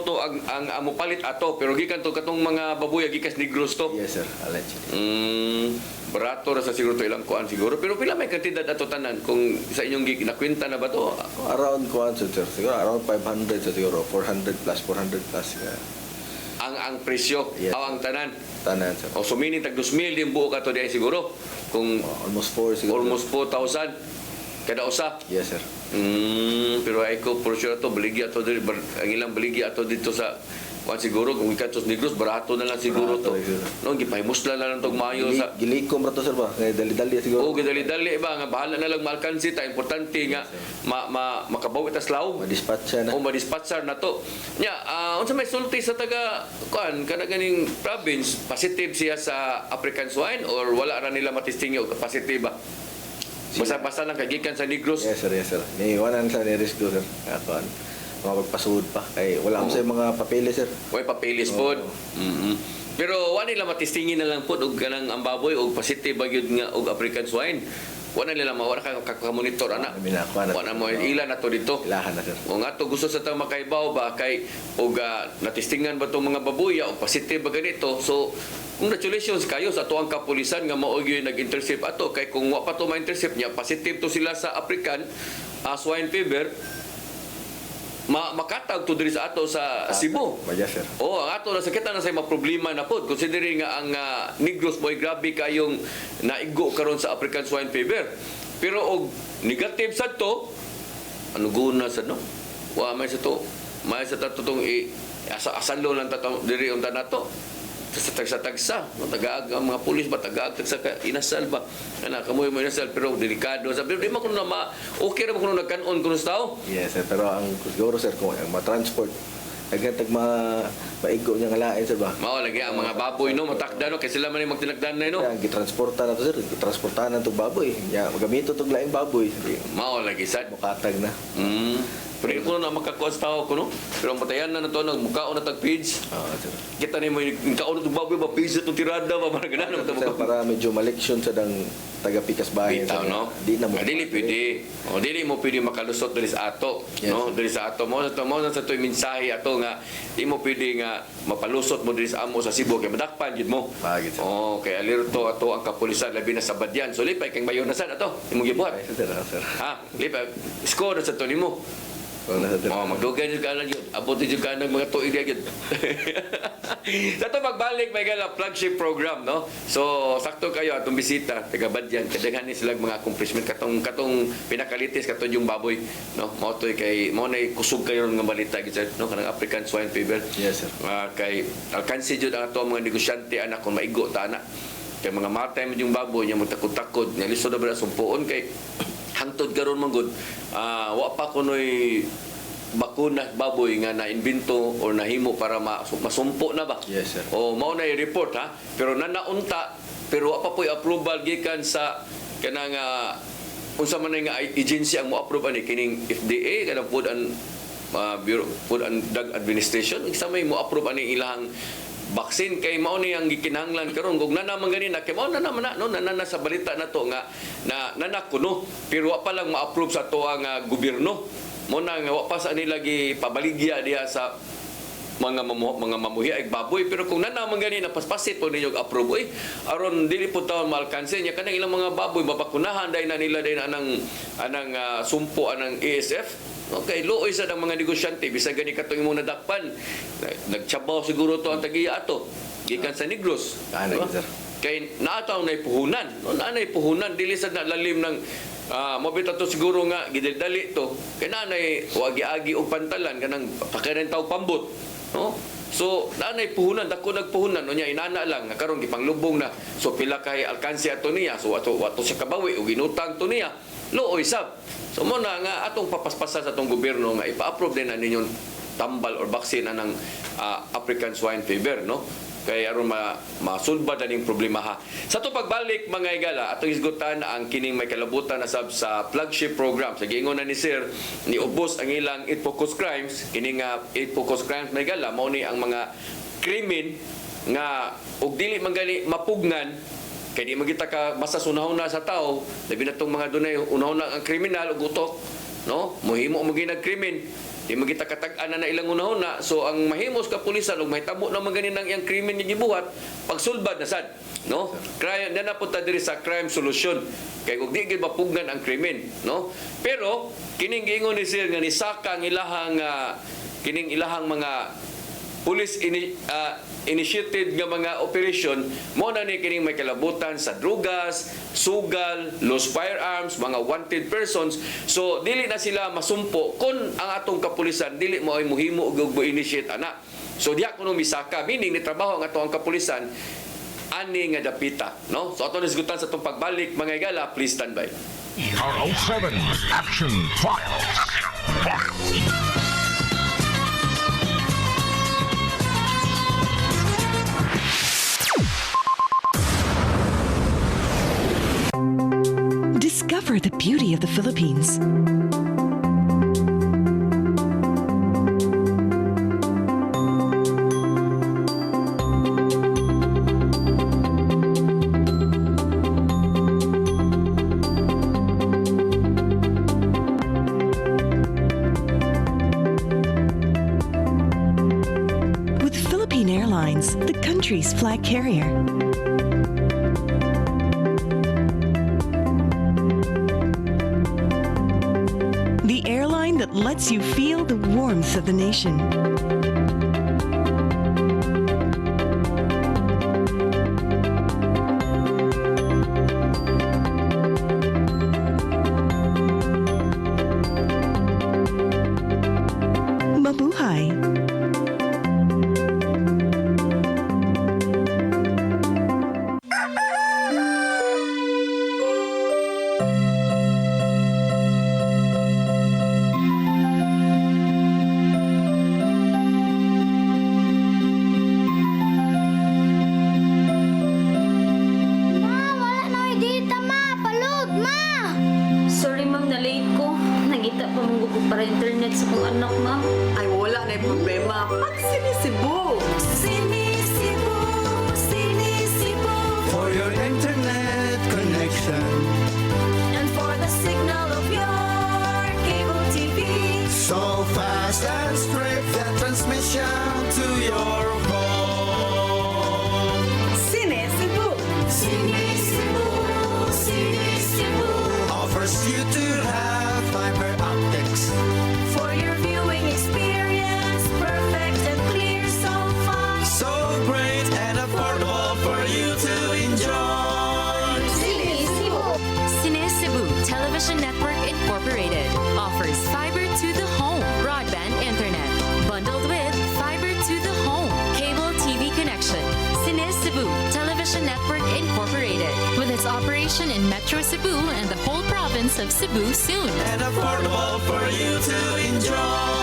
Speaker 3: to ang mo palit ato, pero gikan to katong mga baboy gikas Negros to.
Speaker 4: Yes sir, allegedly.
Speaker 3: Barato ra sa siguro to ilang kuan siguro. Pero pila may kantidad ato tanan kung sa inyong nakwenta na ba to?
Speaker 4: Around ko answer sir. Siguro around 500 sa siguro 400 plus nga.
Speaker 3: Ang presyo
Speaker 4: Yes.
Speaker 3: ang tanan.
Speaker 4: Tanan sir.
Speaker 3: O so meaning tag 2,000 din buo ka to diay siguro. Kung
Speaker 4: Almost 4 siguro.
Speaker 3: almost 4,000 kada usa.
Speaker 4: Yes sir.
Speaker 3: Pero ay ko for sure to baligya to ang ilang baligya ato dito sa kuan siguro kung ikatos Negros barato na lang siguro to.
Speaker 4: Barato, siguro.
Speaker 3: No gipahimusla na lang tog maayo sa
Speaker 4: Gilikom ra to sir ba? Ngay dali-dali siguro.
Speaker 3: o gidali-dali ba nga bahala na lang malkansi ta importante nga makabawi ta slaw
Speaker 4: Ma-dispatch siya na.
Speaker 3: o madispatcher na to. Nya unsa may sulti sa taga kuan kada ganing province positive siya sa African swine or wala ra nila matisting og positive ba? Basta lang kagikan sa Negros.
Speaker 4: Yes sir, yes sir. Ni wanan sa ni-risk sir. Ako mga pagpasuod pa kay wala mo sa mga papeles sir.
Speaker 3: Way papeles pod. Pero wa nila matistingin na lang pod og kanang ang baboy og positive ba gyud nga og African swine. Wa na nila mawala ka monitor ana. Wa na mo ilan na to dito.
Speaker 4: Ilahan na sir.
Speaker 3: O nga to gusto sa tao makaibaw ba kay og natistingan ba tong mga baboy o positive ba ganito. So congratulations kayo sa tuang kapulisan nga mao gyud nag-intercept ato kay kung wa pa to ma-intercept niya positive to sila sa African swine fever. Makatag to diri sa ato sa Cebu.
Speaker 4: Yes sir.
Speaker 3: Oo, ang ato na sakita na sa mga problema na po. Considering nga ang Negros boy grabe kayong naigo karon sa African swine fever. Pero og negative sa to, ano guna sa no? Wa may sa to. May sa tatutong asalo lang tatong diri unta nato. Sa tagsa tagaag ang mga pulis ba tagaag sa inasal ba ana kamoy mo inasal pero delikado sa pero di man kuno na okay ra mo kuno nagkanon kuno sa tao.
Speaker 4: Yes sir, pero ang siguro sir kung ang ma-transport agad maigo niya nga lain sir ba?
Speaker 3: Mao lagi ang mga baboy no matakda no kay sila man yung magtinagdan na no.
Speaker 4: Kaya gitransporta na to sir, gitransportahan na to baboy. Ya, magamito tong laing baboy.
Speaker 3: Mao lagi sad.
Speaker 4: Mukatag na.
Speaker 3: Pero hindi ko na makakuha sa tao ko, no? Pero ang batayan na to, nagmukaon na tag-page.
Speaker 4: Sir.
Speaker 3: Kita na mo, yung kaon itong baboy, ba page itong tirada, ba? Parang ganun.
Speaker 4: Sir, para medyo maleksyon sa dang taga-pikas bahay.
Speaker 3: Bitaw, no?
Speaker 4: Di na mo.
Speaker 3: Dili pwede. O, dili mo pwede makalusot dali sa ato.
Speaker 4: Yes,
Speaker 3: No?
Speaker 4: sir.
Speaker 3: Dali sa ato. Mo sa to yung mensahe ato nga, di mo pwede nga mapalusot mo dali sa amo sa Cebu. Kaya madakpan, yun mo.
Speaker 4: Bagit, sir.
Speaker 3: Oh, kaya alerto ato ang kapulisan, labi na sa Badyan. So, lipay, kang bayonasan ato. Imong gibuhat.
Speaker 4: Sir, sir.
Speaker 3: Ha? Lipay, score na sa to nimo.
Speaker 4: Wala, sir.
Speaker 3: Oh, magdugay jud ka lang yun. Abot jud ka ng mga tuig na yun. Sa ito magbalik, may gala flagship program, no? So, sakto kayo atong bisita, taga Badyan, kadaghan ni sila mga accomplishment katong pinakalitis katong yung baboy, no? Mao toy kay mo nay kusog kayo nga balita gid no kanang African swine fever.
Speaker 4: Yes, sir.
Speaker 3: Kay alkansi jud ang ato mga negosyante anak kung maigo ta ana. Kay mga matay mo yung baboy nya mo takot-takot, nya lisod na ba sumpuon kay hangtod karon man gud wa pa kunoy bakuna baboy nga na-imbento or nahimo para masumpo na ba?
Speaker 4: Yes, sir.
Speaker 3: O mao na i-report ha. Pero nanaunta pero wa pa po'y approval gikan sa kanang unsa man nga agency ang mo-approve ani kining FDA kanang Bureau Food and Drug Administration isa may mo-approve ani ilang vaccine kay mao ni ang gikinahanglan karon kung nanaman ganina kay mao na naman na no nanana sa balita nato nga na nanakuno pero wa pa lang ma-approve sa to ang gobyerno mo na nga wa pa sa nila gi pabaligya diha sa mga mamuhi ay baboy pero kung nanaman ganina paspasit po ninyo approve aron dili po taon malkanse nya kanang ilang mga baboy mabakunahan dahil na nila dahil anang sumpo anang ASF. Okay, looy sa ng mga negosyante bisag gani katong imong nadakpan. Nagtsabaw siguro to ang tagiya ato. Gikan sa Negros.
Speaker 4: Diba? Sir.
Speaker 3: Kay naataw na puhunan. No, naanay puhunan dili sa nalalim ng mabita to siguro nga gidali to. Kay nanay wagi-agi og pantalan kanang pakarentaw pambot. No? So, nanay puhunan, dako nagpuhunan, no niya inana lang, karon gipanglubong na. So, pila kay alkansi ato niya. So, ato siya kabawi, o ginutang to niya. Looy sab. So, mo na nga, atong papaspasan sa atong gobyerno nga ipa-approve din na ninyong tambal or vaccine ng African swine fever, no? Kaya aron masulbad aning problema ha. Sa to pagbalik mga igala, atong isgutan ang kining may kalabutan na sab sa flagship program. Sa giingon na ni Sir, ni ubos ang ilang 8 focus crimes, kining 8 focus crimes may igala mao ni ang mga krimen nga og dili man gali mapugnan kay di magita ka basta sunahon na sa tao, labi na tong mga dunay unahon na ang kriminal ug utok, no? Mohimo mo ginagkrimen. Di magita katag-an na ilang unahon na. So ang mahimos ka pulisan ug mahitabo na maganin ang iyang krimen ni gibuhat, pagsulbad na sad, no? Crime na napunta diri sa crime solution. Kay ug di gid mapugnan ang krimen, no? Pero kining giingon ni Sir nga nisaka ang ilahang kining ilahang mga police initiated nga mga operation mo na ni kining may kalabutan sa drugas, sugal, lost firearms, mga wanted persons. So dili na sila masumpo kun ang atong kapulisan dili mo ay muhimo og initiate ana. So diha kuno misaka meaning ni trabaho ang atong kapulisan ani nga dapita, no? So ato nisgutan sa atong pagbalik mga igala, please stand by.
Speaker 2: R07 Action Files.
Speaker 5: Discover the beauty of the Philippines. With Philippine Airlines, the country's flag carrier. The airline that lets you feel the warmth of the nation. Mabuhay.
Speaker 6: Mapak Sinisibo.
Speaker 7: Sinisibo, Sinisibo,
Speaker 8: For your internet connection,
Speaker 7: and for the signal of your cable TV.
Speaker 8: so fast and straight that transmission to your home.
Speaker 6: Sinisibo.
Speaker 7: Sinisibo, Sinisibo,
Speaker 8: Offers you to have fiber optics.
Speaker 7: for your viewing experience, perfect and clear so far.
Speaker 8: So great and affordable for you to enjoy.
Speaker 9: Cine Cebu Television Network Incorporated offers fiber to the home broadband internet bundled with fiber to the home cable TV connection. Cine Cebu Television Network Incorporated with its operation in Metro Cebu and the whole province of Cebu soon.
Speaker 8: And affordable for you to enjoy.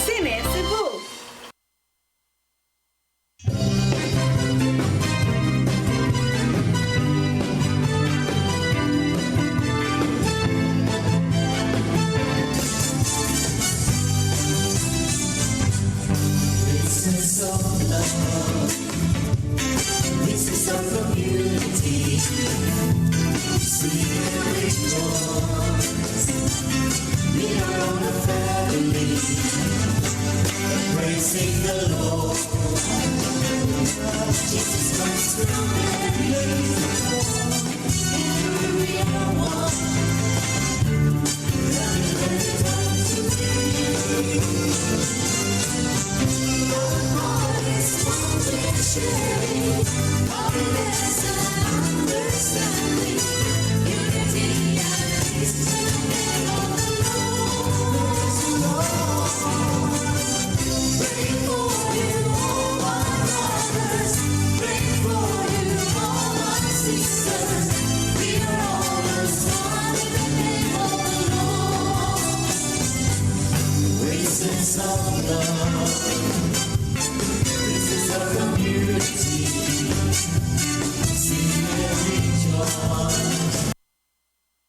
Speaker 6: Sinisibo.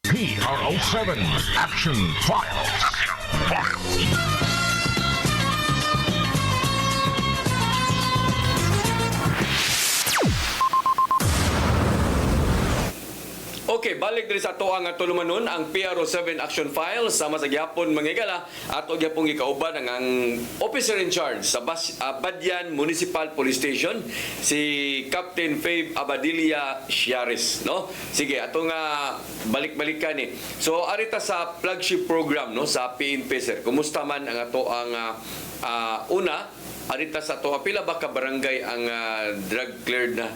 Speaker 2: PRO7 Action Files.
Speaker 3: Okay, balik din sa ato ang tulumanon ang PRO7 Action File sama sa gihapon mangigala ato gyapon gikauban ang officer in charge sa Badyan Municipal Police Station si Captain Fabe Abadilia Chiares, no? Sige, ato nga balik-balikan ni. So arita sa flagship program no sa PNP sir. Kumusta man ang ato ang una arita sa ato pila ba ka barangay ang drug cleared na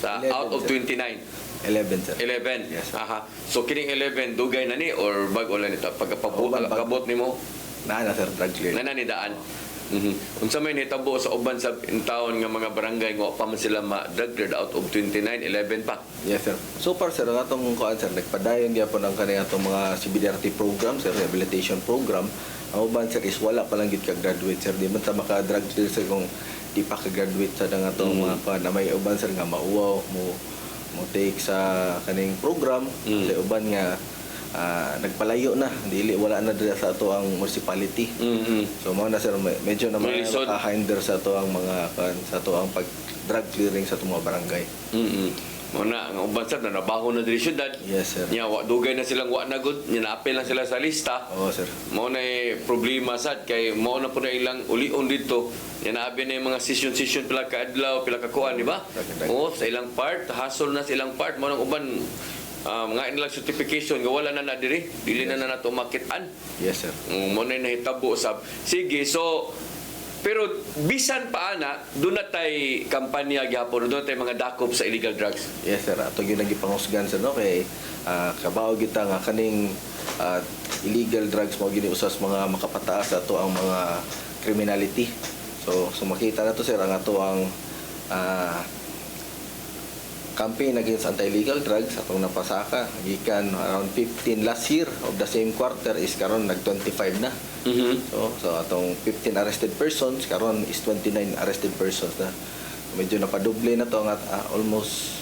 Speaker 3: sa
Speaker 4: 11,
Speaker 3: out of
Speaker 4: sir.
Speaker 3: 29?
Speaker 4: 11, sir.
Speaker 3: 11.
Speaker 4: Yes, sir.
Speaker 3: Aha. So kining 11 dugay na ni or bago lang ito
Speaker 4: Pag-
Speaker 3: pagkabot nimo
Speaker 4: Na sir, drug clear.
Speaker 3: nananidaan. Unsa may nitabo sa uban sa taon nga mga barangay nga wa pa man sila ma-drug cleared out of 29, 11 pa.
Speaker 4: Yes, sir. So far, sir, ang atong kuan, sir, nagpadayon gyapon ang kanang atong mga CBDRT program, sir, rehabilitation program. Ang uban, sir, is wala pa lang gid ka graduate, sir. Di man ta maka-drug clear, sir, kung di pa ka graduate sa dang atong mga kuan na may uban, sir, nga mauwaw mo take sa kaning program. Sa uban nga nagpalayo na, dili wala na dira sa ato ang municipality. So mo na sir, medyo na
Speaker 3: Malisod.
Speaker 4: maka-hinder sa ato ang mga kuan, sa ato ang pag drug clearing sa atong mga barangay.
Speaker 3: Muna, ang uban sa nabaho na diri syudad.
Speaker 4: Yes, sir.
Speaker 3: Nya wa dugay na silang wa na good, nya naapil lang sila sa lista.
Speaker 4: Oo, sir.
Speaker 3: Mao na problema sad kay mao na po na ilang ulion dito. Yan abi na yung mga session pila ka adlaw, pila ka kuan, di ba? Oo, sa ilang part, hasol na sa ilang part. Mao nang uban mga inilang certification nga wala na diri, dili na nato makitaan.
Speaker 4: Yes, sir.
Speaker 3: Mao na nahitabo sab. Sige, so pero bisan pa ana, doon na tay kampanya gyapon, doon tay mga dakop sa illegal drugs.
Speaker 4: Yes, sir. Ato gyud nagipangusgan sir no kay kabaw kita nga kaning illegal drugs mo gini usas mga makapataas sa ato ang mga criminality. So makita na to sir ang ato ang campaign against anti-illegal drugs atong napasaka gikan around 15 last year of the same quarter is karon nag 25 na. So atong 15 arrested persons karon is 29 arrested persons na. Medyo napadoble na to ang almost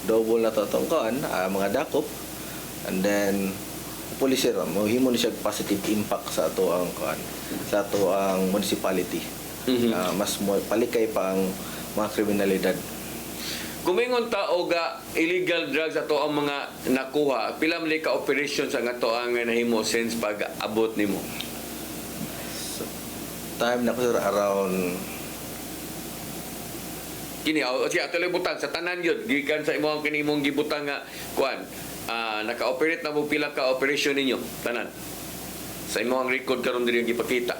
Speaker 4: double na to atong kuan mga dakop. And then police sir mohimo ni siya positive impact sa ato ang kuan sa ato ang municipality. Mas palikay pa ang mga kriminalidad.
Speaker 3: Kumingon tao ga illegal drugs ato ang mga nakuha, pila man ka operations ang ato ang nahimo since pag-abot nimo?
Speaker 4: Time na ko sir, around
Speaker 3: Kini siya tuloy butang sa tanan yun gikan sa imong kanimong gibutang nga kuan. Naka-operate na mo pila ka operation ninyo tanan. Sa imong record karon diri ang gipakita.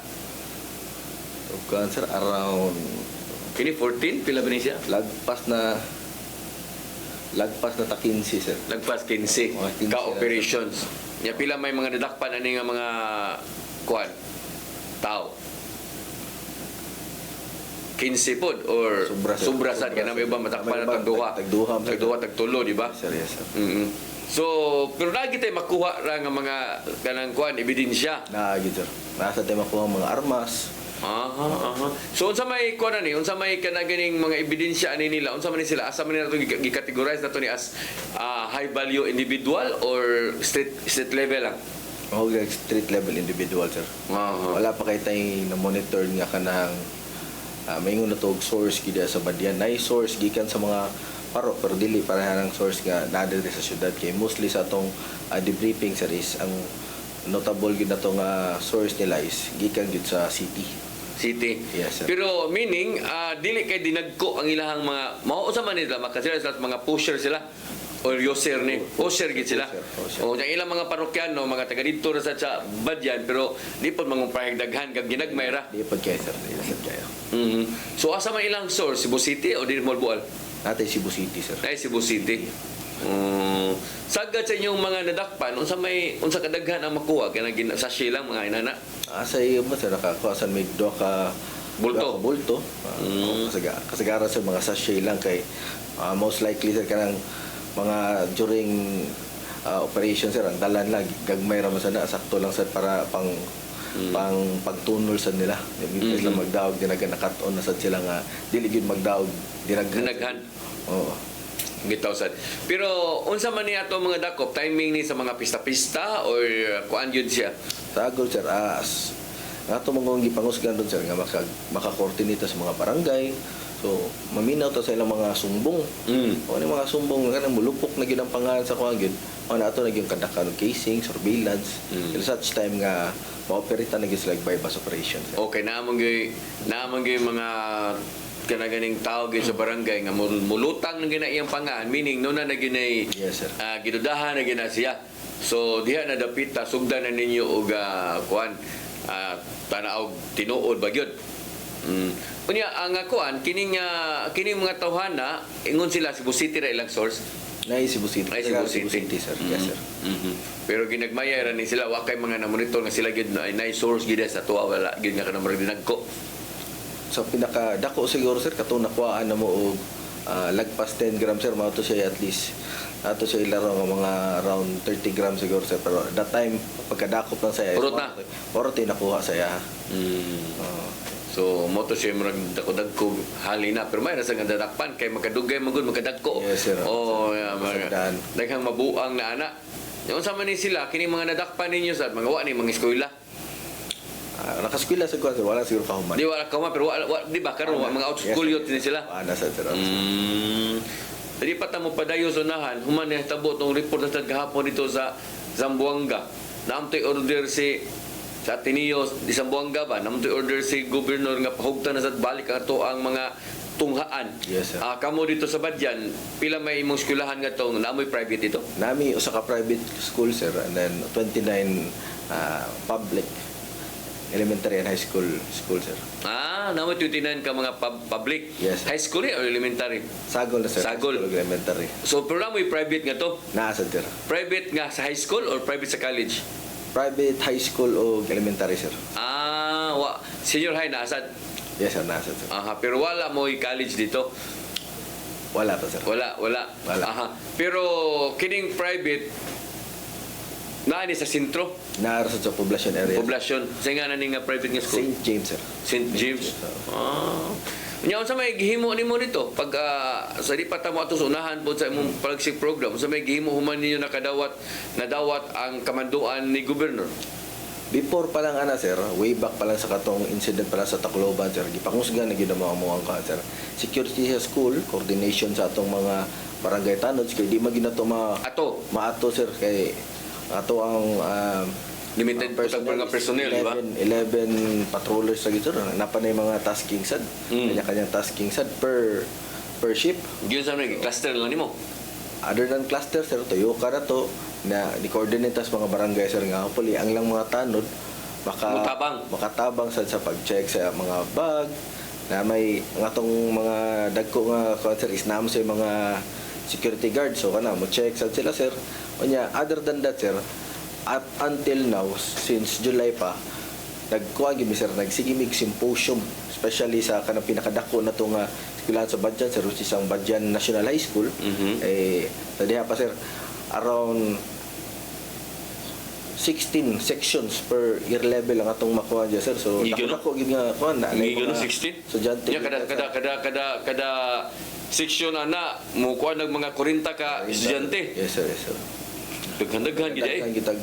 Speaker 4: sir, around
Speaker 3: Kini 14 pila ba ni siya?
Speaker 4: lagpas na ta 15 sir.
Speaker 3: Lagpas 15
Speaker 4: Mga 15
Speaker 3: ka operations. Nya pila may mga nadakpan ani nga mga kuan tao. 15 pod or
Speaker 4: Sobra,
Speaker 3: sad kana may iba matakpan na
Speaker 4: May iba,
Speaker 3: tagduha.
Speaker 4: tagduha,
Speaker 3: tagtulo, di ba?
Speaker 4: Yes sir.
Speaker 3: So, pero lagi tayo makuha ra nga mga kanang kuan ebidensya.
Speaker 4: Sir. Nasa tayo makuha ang mga armas.
Speaker 3: Aha. So unsa may kuan ni? Unsa may kanaganing mga ebidensya ani nila? Unsa man ni sila? Asa man nila to gi-categorize nato ni as high value individual or state level lang?
Speaker 4: Street level individual sir.
Speaker 3: Aha.
Speaker 4: Wala pa kay tayo na monitor nga kanang maingon na to og source gid sa Badyan. Nay source gikan sa mga paro pero dili parehang source nga nadiri sa syudad kay mostly sa atong debriefing sir is ang notable gid na to nga source nila is gikan gid sa city.
Speaker 3: Yes,
Speaker 4: sir.
Speaker 3: Pero meaning dili kay dinagko ang ilahang mga mao sa man nila makasira sa mga pusher sila or user ni pusher gid sila.
Speaker 4: Pusher.
Speaker 3: O ang ilang mga parokyano mga taga dito ra sa Badyan pero di pa mangumpahig daghan kag ginagmay ra.
Speaker 4: Di pa kay sir, di sir kayo.
Speaker 3: So asa man ilang source Cebu City o dili Malboal?
Speaker 4: Natay Cebu City sir.
Speaker 3: Ay Cebu City. Sagad sa inyong mga nadakpan unsa kadaghan ang makuha kana sa lang mga inana.
Speaker 4: Sa iyo mo sir nakakuasan may duha ka
Speaker 3: Bulto.
Speaker 4: bulto. Kasagara sa mga sachet lang kay most likely sir kanang mga during operation sir ang dalan lang gagmay ra man sana sakto lang sir para pang pagtunol sa nila. Dili sila magdaog dinagan nakat-on na sad sila nga dili gyud magdaog
Speaker 3: Dinaghan.
Speaker 4: Oo.
Speaker 3: Gitaw sad. Pero unsa man ni ato mga dakop timing ni sa mga pista-pista or kuan yun siya?
Speaker 4: Sa agol sir ato mong gipangusgan doon sir nga maka-coordinate sa mga barangay. So maminaw to sa ilang mga sumbong. O ni mga sumbong nga mulupok na gyud ang pangalan sa kuan gyud. Ano ato na gyud kadakan casing, surveillance. Till such time nga ma-operate na gyud sila bypass operation. Sir.
Speaker 3: Okay, naamang gyud mga kanaganing tao gyud sa barangay nga mulutang na gyud na iyang pangalan meaning no na ginay
Speaker 4: Yes sir.
Speaker 3: gidudahan na gyud na siya. So diha na dapita sugdan na ninyo og kuan tanaw tinuod ba gyud. Unya ang kuan kining mga tawhana ingon sila Cebu City ra ilang source.
Speaker 4: Nay Cebu City.
Speaker 3: Ay, Cebu City.
Speaker 4: sir. Yes sir.
Speaker 3: Pero ginagmaya ra ni sila wa kay mga na-monitor nga sila gyud na source gyud sa tuwa wala gyud nga kanang dinagko.
Speaker 4: So pinaka dako siguro sir katong nakuhaan na mo og lagpas 10 grams sir mao to siya at least ato siya ilaro nga mga around 30 grams siguro sir pero that time pagkadakop lang saya Orot nakuha saya.
Speaker 3: So mo to siya murag dako-dagko halina pero may nasa nga dadakpan kay makadugay man gud makadagko.
Speaker 4: Yes, sir.
Speaker 3: Daghang mabuang na ana. Unsa man ni sila kini mga nadakpan ninyo sa mga wa ni mga eskwela.
Speaker 4: Nakaskwela sa kuha sir wala siguro kahuman.
Speaker 3: Di wala ka man pero di ba karon mga out school youth ni sila.
Speaker 4: Nasa sir.
Speaker 3: Dili pa ta mo padayo sa unahan human ni tabo tong report sa gahapon dito sa Zamboanga. Naamtoy order si sa Ateneo di Zamboanga ba naamtoy order si gobernador nga pahugtan na sa balik ato ang mga tunghaan.
Speaker 4: Yes sir.
Speaker 3: Kamo dito sa Badyan pila may imong eskwelahan nga tong naamoy private ito?
Speaker 4: Nami usa ka private school sir and then 29 public elementary and high school sir.
Speaker 3: Naamoy 29 ka mga public.
Speaker 4: Yes, sir.
Speaker 3: High school or elementary?
Speaker 4: Sagol na sir.
Speaker 3: Sagol.
Speaker 4: High school, elementary.
Speaker 3: So pero naamoy private nga to?
Speaker 4: Nasa sir.
Speaker 3: Private nga sa high school or private sa college?
Speaker 4: Private high school o elementary sir.
Speaker 3: Senior high na asad?
Speaker 4: Yes sir, nasa sir.
Speaker 3: Pero wala mo college dito?
Speaker 4: Wala pa sir.
Speaker 3: Wala. Pero kining private naani sa sentro?
Speaker 4: Naara sa poblacion area.
Speaker 3: Poblasyon. Sa nga na nga private nga school?
Speaker 4: St. James sir.
Speaker 3: St. James. Nya unsa may gihimo nimo dito pag sa di pa ta mo ato sa unahan po sa imong palagsig program unsa may gihimo human ninyo nadawat ang kamanduan ni gobernador?
Speaker 4: before pa lang sir, way back pa lang sa katong incident pala sa Tacloban sir, gipakusgan na gyud ang mga muang ka sir. Security sa school, coordination sa atong mga barangay tanods kay di maginato maato sir kay ato ang
Speaker 3: Limited mga personnel, di ba?
Speaker 4: 11 patrollers lagi sir. Napanay mga tasking sad. Kanya-kanyang tasking sad per ship.
Speaker 3: Yun sa mga cluster lang nimo.
Speaker 4: Other than cluster sir, tuyo ka na to na di-coordinate sa mga barangay sir nga hopefully ang lang mga tanod makatabang sad sa pag-check sa mga bag na may ang atong mga dagko nga sir is namo sa mga security guard so kana mo check sad sila sir. Unya other than that sir, at until now, since July pa, nagkuha gid sir, nagsigimig symposium, especially sa kanang pinakadako na itong eskwelahan sa Badyan, sir, which is ang Badyan National High School. Tadiha pa sir, around 16 sections per year level ang atong makuha dyan sir. So, dako gid nga kuha na.
Speaker 3: Gigo 16?
Speaker 4: Estudyante.
Speaker 3: Kada section ana mo kuha ng mga 40 ka estudyante.
Speaker 4: Yes sir, yes sir.
Speaker 3: Daghan gid ay.
Speaker 4: Gitag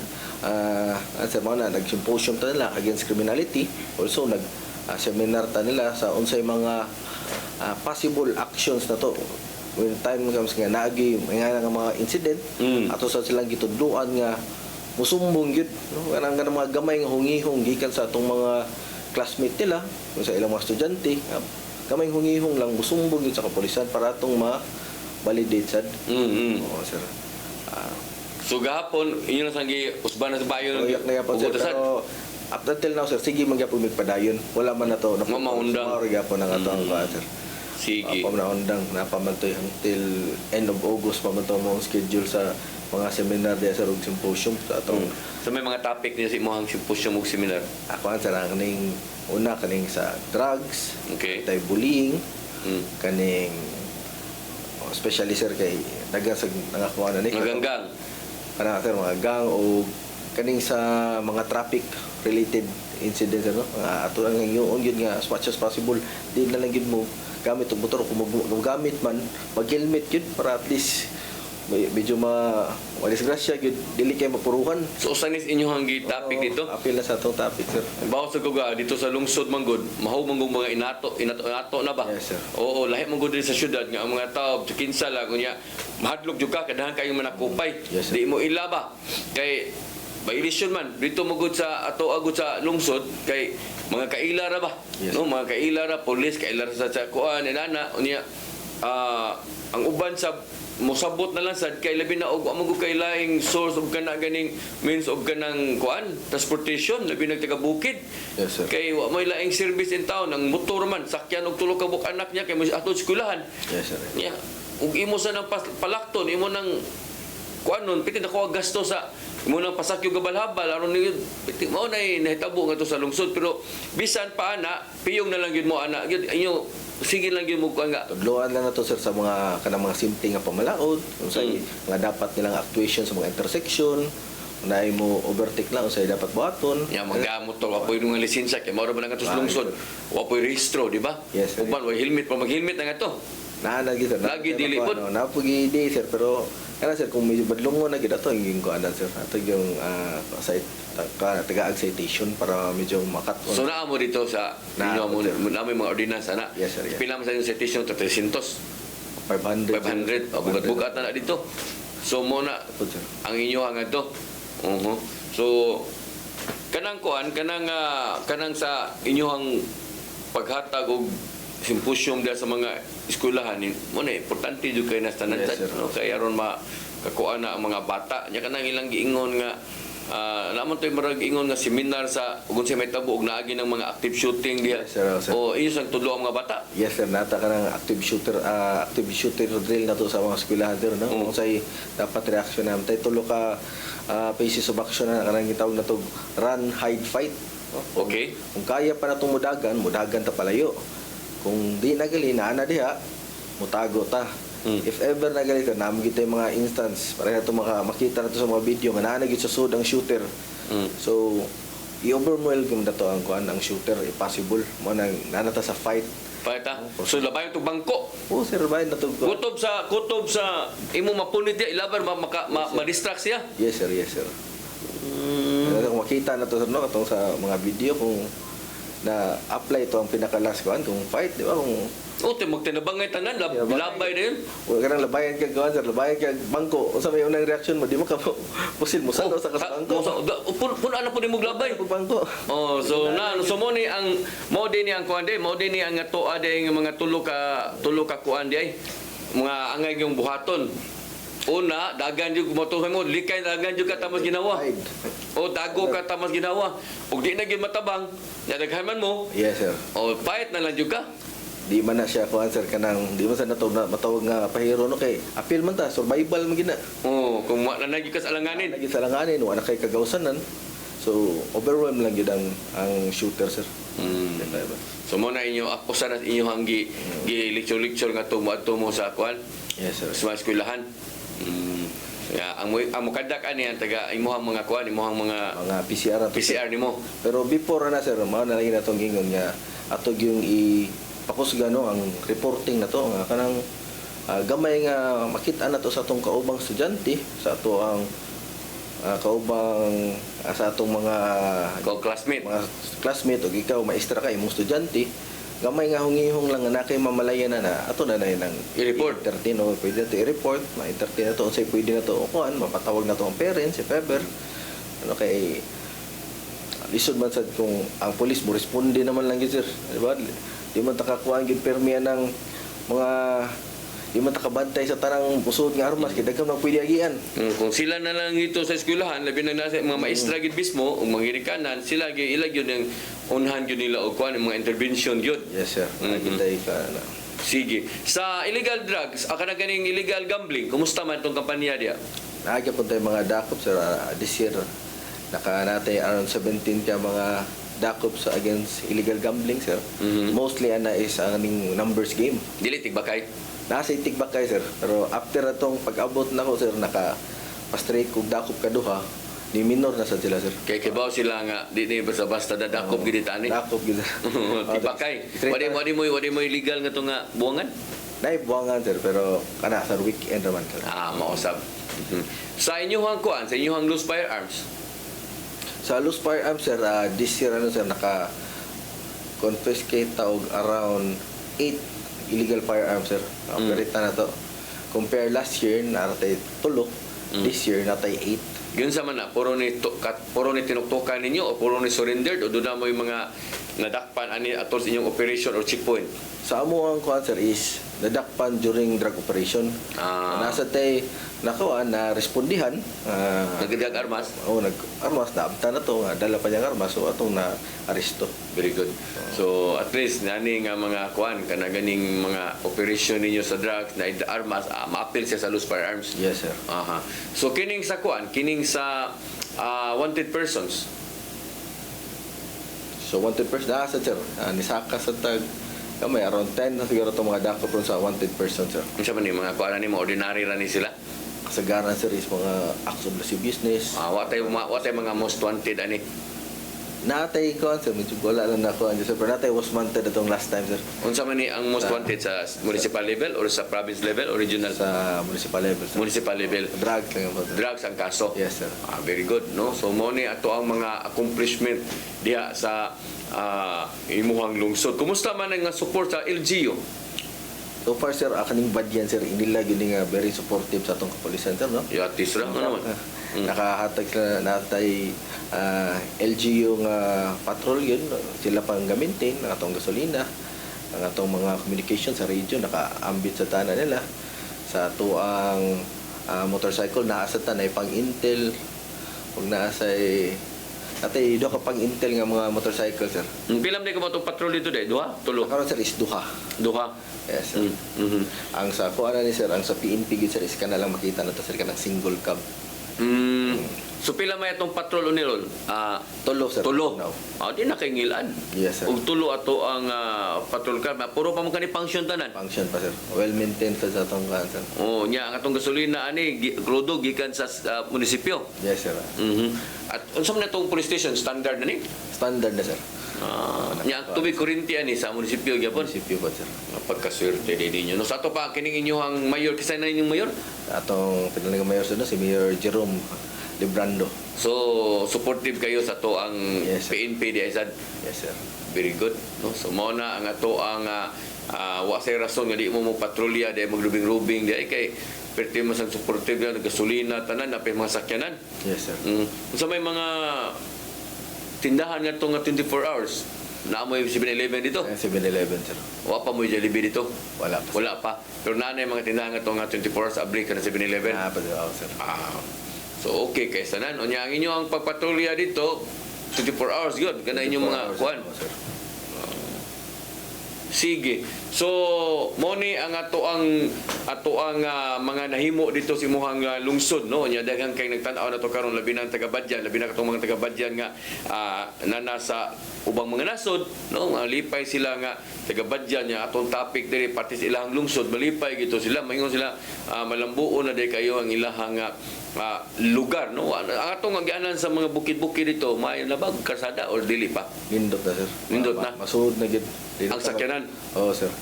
Speaker 4: sa mga nag-symposium ta nila against criminality, also nag seminar ta nila sa unsay mga possible actions na to when time comes nga naagi nga mga incident ato sa silang gitudloan nga musumbong gyud no kanang mga gamay nga hungihong gikan sa atong mga classmate nila sa ilang mga estudyante gamay hungihong lang musumbong gyud sa kapulisan para atong ma-validate sad. Oo sir.
Speaker 3: So gahapon inyo lang sangi usban na sa bayon
Speaker 4: Yak na yapon sir, pero up until now sir, sige magyapon magpadayon. Wala man na to.
Speaker 3: Maundang.
Speaker 4: Magyapon ang ato ang sir.
Speaker 3: Sige.
Speaker 4: Pamnaundang, napamantoy until end of August pamantoy mo ang schedule sa mga seminar diya sa rug symposium sa atong
Speaker 3: So may mga topic niya sa imong symposium ug seminar.
Speaker 4: ako ang sarang kaning una kaning sa drugs,
Speaker 3: Okay.
Speaker 4: anti-bullying, kaning especially sir kay dagan sa nangakuha na ni
Speaker 3: Naganggang.
Speaker 4: kana sir mga gang o kaning sa mga traffic related incidents ano ato lang yung yun nga as much as possible di na lang gid mo gamit og motor kung gamit man mag-helmet yun para at least medyo disgrasya gid dili kay mapuruhan.
Speaker 3: So usanis inyong topic dito.
Speaker 4: Apil na sa atong topic sir.
Speaker 3: Bawo sa kuga dito sa lungsod manggod, mahaw manggod mga inato na ba?
Speaker 4: Yes, sir.
Speaker 3: Oo, lahi manggod din sa syudad nga ang mga tao sa kinsa lang kunya mahadlok jud ka kadahan kayong manakupay.
Speaker 4: Yes, sir.
Speaker 3: Di mo ilaba kay violation man dito manggod sa ato agud sa lungsod kay mga kailara ba?
Speaker 4: Yes,
Speaker 3: No, mga kailara, police, kailara sa kuan inana unya ang uban sa mosabot na lang sad kay labi na og amo kay laing source of kana ganing means of kanang kuan transportation labi na taga bukid.
Speaker 4: Yes, sir.
Speaker 3: Kay wa may laing service in town ang motor man sakyan og tulo ka buk anak niya kay mo ato eskwelahan.
Speaker 4: Yes sir.
Speaker 3: Nya ug imo sa nang palakton imo nang kuan nun piti na ko gasto sa imo nang pasakyo gabalhabal aron ni piti mao nay nahitabo nga to sa lungsod pero bisan pa ana piyong na lang gyud mo ana gyud inyo sige lang gyud mo kuan nga
Speaker 4: Tudloan lang na to sir sa mga kanang mga simple nga pamalaod unsay nga dapat nilang actuation sa mga intersection unay mo overtake lang unsay dapat buhaton.
Speaker 3: ya maggamot to wapoy nga lisensya kay mao ra man nga to sa lungsod wapoy rehistro di ba
Speaker 4: Yes, sir.
Speaker 3: uban way helmet pa mag-helmet na nga to
Speaker 4: Lagi sir.
Speaker 3: Lagi dilipod.
Speaker 4: Napagi di sir pero kana sir kung medyo badlongon na gid ato yung ko anan sir. Ato yung site taga citation para medyo makat.
Speaker 3: so naa mo dito sa inyo mo may mga ordinance ana
Speaker 4: Yes, sir, yes.
Speaker 3: pila man sa inyong citation to 300
Speaker 4: 500.
Speaker 3: 500 bugat-bugat na dito so mo na
Speaker 4: Sir.
Speaker 3: ang inyo hangad to so kanang kuan kanang sa inyong paghatag og symposium dia sa mga eskwelahan mo na importante jud kay nas tanan
Speaker 4: Yes, sir.
Speaker 3: no kay aron makakuha na ang mga bata nya kanang ilang giingon nga naman to'y marag ingon nga seminar sa kung sa may tabo og naagi ng mga active shooting diha
Speaker 4: Yes, sir, sir.
Speaker 3: o inyo sang tudlo ang mga bata
Speaker 4: Yes sir, nata ka ng active shooter drill na to sa mga eskwelahan sir, no? Kung sa'y dapat reaction namin. Tayo tulo ka phases of action na kanang gitawag na to run, hide, fight. No?
Speaker 3: Okay.
Speaker 4: Kung kaya pa na itong mudagan ta palayo. Kung di nagali, naana diha, mutago ta. If ever nagali ka, namin kita yung mga instance, para na ito makita na ito sa mga video, nga naanagit sa sud ang shooter. So, i-overwhelm na to ang shooter, if possible. Mo nang nanata sa fight.
Speaker 3: Paita. So labayon to bangko.
Speaker 4: Oh, sir, bayan na to.
Speaker 3: Kutob sa imo mapunit dia ilaban ma-distract siya.
Speaker 4: Yes, sir, yes, sir. Kung makita na to sir, no, katong sa mga video kung na apply to ang pinaka-last kuan kung fight, di ba? Kung
Speaker 3: O, magtinabangay tanan, labay din.
Speaker 4: wala ka nang labayan kag kuan sir, labayan kag bangko. Unsa may unang reaction mo? Di mo ka pusil mo sa sa bangko.
Speaker 3: Pun ano po ni maglabay.
Speaker 4: Kag bangko.
Speaker 3: Oh, so mo ni ang mo din ni ang kuan day, mo din ni ang atoa day nga mga tulo ka kuan day. Mga angay yung buhaton. Una, dagan yung motuhin mo, likay dagan yung katamos ginawa. O dago ka tamas ginawa. Ug di na gyud matabang, nadaghaman mo.
Speaker 4: Yes sir.
Speaker 3: O payat na lang jud ka.
Speaker 4: Di man na siya kuan sir kanang di man sa matawag nga pahiro no kay appeal man ta survival man gina.
Speaker 3: Oh, kung wa na gyud ka sa alanganin.
Speaker 4: Lagi sa langanin wala kay kagawsanan. So overwhelm lang gyud ang shooter sir. Diba?
Speaker 3: So mo na inyo akusa na inyo ang gi lecture nga tumo mo sa kuan.
Speaker 4: Yes sir.
Speaker 3: Sa mga eskwelahan. Ya, ang mukadak ani ang taga imuhang mga kuan, imuhang mga
Speaker 4: PCR na to.
Speaker 3: PCR nimo.
Speaker 4: Pero before na sir, mao na lang natong gingon nga atog yung ipakusga no ang reporting na to nga kanang gamay nga makita na to sa atong kaubang estudyante, sa ato ang kaubang sa atong mga classmate o ikaw maestra ka imong estudyante. Gamay nga hungihong lang na kay mamalayan na ato na nang
Speaker 3: I-report.
Speaker 4: entertain o pwede na to i-report, ma-entertain na to unsay pwede na to o kuan, mapatawag na to ang parents, si Feber. Ano kay lisod man sad kung ang pulis mo responde naman lang gyud sir, di ba? Di man takakuan gyud permian ng mga di man takabantay sa tanang pusod nga armas kay daghang nang pwede agian.
Speaker 3: Kung sila na lang ito sa eskwelahan, labi na nasa mga maestra gid mismo, ug mga ginikanan, sila gyud ilag yun ang unhan gyud nila og kuan mga intervention gyud.
Speaker 4: Yes sir. Nakitay ka na.
Speaker 3: Sige. Sa illegal drugs, aka na ganing illegal gambling, kumusta man tong kampanya dia?
Speaker 4: Naagya po tayo mga dakop sir this year. Nakanatay around 17 ka mga dakop sa against illegal gambling sir. Mostly ana is ang numbers game.
Speaker 3: Dili tigbakay.
Speaker 4: Nasa Tigbakay sir, pero after atong pag-abot na ko sir, naka-pastrate kong dakop kaduha, ni minor na sa sila sir.
Speaker 3: Kay kibaw sila nga di basta dadakop gid tani.
Speaker 4: Dakop gid.
Speaker 3: Tigbakay. Wadi mo illegal nga to nga buwangan?
Speaker 4: Naibuangan sir, pero kana sa weekend naman sir.
Speaker 3: Mausab. Sa inyong kuan, sa inyong loose firearms.
Speaker 4: Sa loose firearms sir, this year ano sir, naka-confiscate taog around 8 illegal firearms sir. Perita na to. Compare last year, naratay 3. This year, natay 8.
Speaker 3: Yun sa man na, puro ni tinuktukan ninyo o puro ni surrendered o doon na mo yung mga nadakpan ani atol sa inyong operation or checkpoint?
Speaker 4: Sa amo ang kuan sir is nadakpan during drug operation. Nasa tay nakuan na respondihan.
Speaker 3: Nagdag armas?
Speaker 4: Oo, nag-armas na abta na to, nga dala pa niyang armas, so atong na aresto.
Speaker 3: Very good. So at least nani nga mga kuan kana ganing mga operation ninyo sa drugs na armas ma-appeal siya sa loose firearms.
Speaker 4: Yes sir.
Speaker 3: Aha. So kining sa kuan, kining sa wanted persons.
Speaker 4: So wanted person nasa sir, nisaka sa tag kamay around 10 na siguro itong mga dakop ron sa wanted person sir.
Speaker 3: Unsa man ni mga kuan ni mo ordinary ra ni sila?
Speaker 4: Kasagaran sir is mga acts of lascivious business.
Speaker 3: Watay mga most wanted ani.
Speaker 4: Natay ko sir, medyo wala lang na ako sir, pero natay was wanted atong last time sir.
Speaker 3: Unsa man ni ang most wanted sa municipal level or sa province level or regional?
Speaker 4: Sa municipal level sir.
Speaker 3: Municipal level.
Speaker 4: Drugs lang po sir.
Speaker 3: Drugs ang kaso.
Speaker 4: Yes sir.
Speaker 3: Very good, no? So mo ni ato ang mga accomplishment diha sa imuhang lungsod. Kumusta man ang support sa LGU?
Speaker 4: So far sir, akaning badyan sir, inila yun nga very supportive sa atong kapulisan sir, no?
Speaker 3: Yatis ra ano naman.
Speaker 4: Nakahatag na natay LGU nga patrol yun, sila pang gamitin ng atong gasolina, ang atong mga communication sa region, nakaambit sa tanan nila sa ato ang motorcycle, naasa tanay pang intel, huwag naasay natay do ka pang intel nga mga motorcycle sir.
Speaker 3: Pilam di ka mo itong patrol dito day? Duha? Tulo?
Speaker 4: Karon sir is duha.
Speaker 3: Duha?
Speaker 4: Yes sir. Ang sa kuana ni sir, ang sa PNP gid sir is kana lang makita na to sir kanang single cab.
Speaker 3: So pila may atong patrol unilon?
Speaker 4: Tulo sir.
Speaker 3: Tulo.
Speaker 4: Now.
Speaker 3: Di na kay ngilan.
Speaker 4: Yes sir.
Speaker 3: Ug tulo ato ang patrol car. Puro pa mo kani function tanan.
Speaker 4: Function pa sir. Well maintained sa atong kan sir.
Speaker 3: Nya ang atong gasolina ani crudo gikan sa munisipyo.
Speaker 4: Yes sir.
Speaker 3: At unsa man atong police station standard na ni?
Speaker 4: Standard na sir.
Speaker 3: Nya ang tubig kuryente ani sa munisipyo gyapon.
Speaker 4: Munisipyo po sir.
Speaker 3: Pagkaswerte din ninyo. No sa ato pa kining inyong mayor, kisay na inyong mayor?
Speaker 4: Atong pinalang mayor sir no, si Mayor Jerome Librando.
Speaker 3: So supportive kayo sa to ang
Speaker 4: Yes, sir.
Speaker 3: PNP di Isad.
Speaker 4: Yes, sir.
Speaker 3: Very good, no? So mao na ang ato ang wa say rason nga di mo patrolya di mo rubing-rubing di ay kay perti mo sang supportive na gasolina tanan na mga sakyanan.
Speaker 4: Yes, sir.
Speaker 3: So may mga tindahan nga to nga 24 hours. Naamoy 7-Eleven dito.
Speaker 4: 7-Eleven, sir.
Speaker 3: Wa pa mo Jollibee dito.
Speaker 4: Wala pa.
Speaker 3: Wala pa. Pero naanay mga tindahan nga to nga 24 hours abri ka na 7-Eleven.
Speaker 4: Ako, sir.
Speaker 3: So okay kay sanan unya ang inyo ang pagpatrolya dito 24 hours good kana inyong mga
Speaker 4: 24 hours,
Speaker 3: kuan.
Speaker 4: sir.
Speaker 3: Sige. So mo ni ang ato ang mga nahimo dito si muhang lungsod no nya daghang kay nagtan-aw na to karon labi na ang taga-Badyan labi na katong mga taga-Badyan nga na nasa ubang mga nasod no mga lipay sila nga taga-Badyan nya atong topic diri pati sa ilang lungsod malipay gito sila maingon sila malambuon na day kayo ang ilahang lugar no ang atong agianan sa mga bukid-bukid dito may labag kasada or dili pa
Speaker 4: Nindot na, sir.
Speaker 3: Nindot na?
Speaker 4: Masuod na gid.
Speaker 3: ang sakyanan.
Speaker 4: Oo, sir.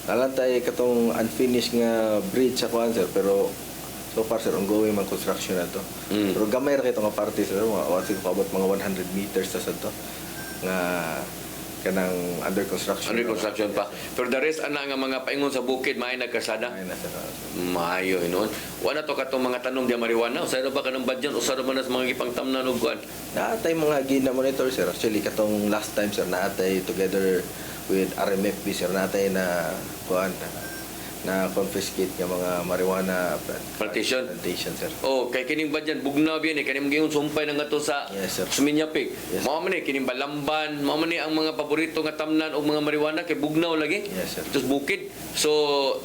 Speaker 4: Nalantay katong unfinished nga bridge sa kuan, sir, pero so far, sir, ongoing man construction na to. Pero gamay ra kay nga parte, sir, wasi ko paabot mga 100 meters sa to nga kanang under construction.
Speaker 3: Under construction pa. Pero the rest ana nga mga paingon sa bukid may nagkasada.
Speaker 4: Ay na, sir.
Speaker 3: Maayo hinuon. Wala to katong mga tanong di marijuana usa ra ba kanang Badyan usa ra man sa mga gipangtamnan og kuan.
Speaker 4: Naatay mga gina-monitor, sir. Actually, katong last time, sir, naatay together with RMFB, sir, naatay na kuan na confiscate nga mga marijuana
Speaker 3: Plantation.
Speaker 4: sir.
Speaker 3: Oh, kay kining Badyan bugnaw biyan kaning giingon sumpay na nga to sa
Speaker 4: Yes, sir.
Speaker 3: Suminyapig.
Speaker 4: Yes.
Speaker 3: Mao man ni kining Balamban, mao man ni ang mga paborito nga tamnan og mga marijuana kay bugnaw lagi.
Speaker 4: Yes, sir.
Speaker 3: Ito sa bukid. So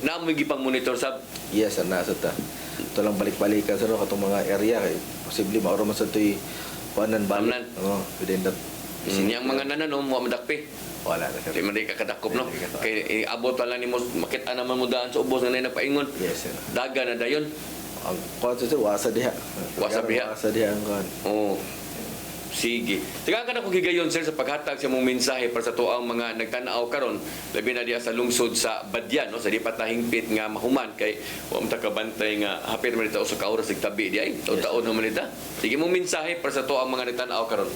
Speaker 3: naamoy gipang monitor sab.
Speaker 4: Yes, sir, nasa ta. Ito lang balik-balikan, sir, katong mga area kay posible maoro man sa toy kuanan
Speaker 3: Tamnan.
Speaker 4: balik. Oo, within that.
Speaker 3: Yang mga nanan mo madakpi.
Speaker 4: Wala na, sir.
Speaker 3: Di man di ka kadakop no.
Speaker 4: Di ka-
Speaker 3: Kay abot lang ni mo makita naman mo daan sa ubos nga nay napaingon.
Speaker 4: Yes, sir.
Speaker 3: Daga na dayon.
Speaker 4: Ang kuan, sir, wasa diha.
Speaker 3: Wasa diha.
Speaker 4: Wasa diha ang kuan.
Speaker 3: Oo. Sige. Tigaan ka na kung higayon, sir, sa paghatag sa mong mensahe para sa tuang mga nagtanaw karon labi na diya sa lungsod sa Badyan, no? Sa di pa tahingpit nga mahuman kay wa mo ta kabantay nga hapit man dito sa kauras tabi di ay taon naman ita. Sige mong mensahe para sa tuang mga nagtanaw karon.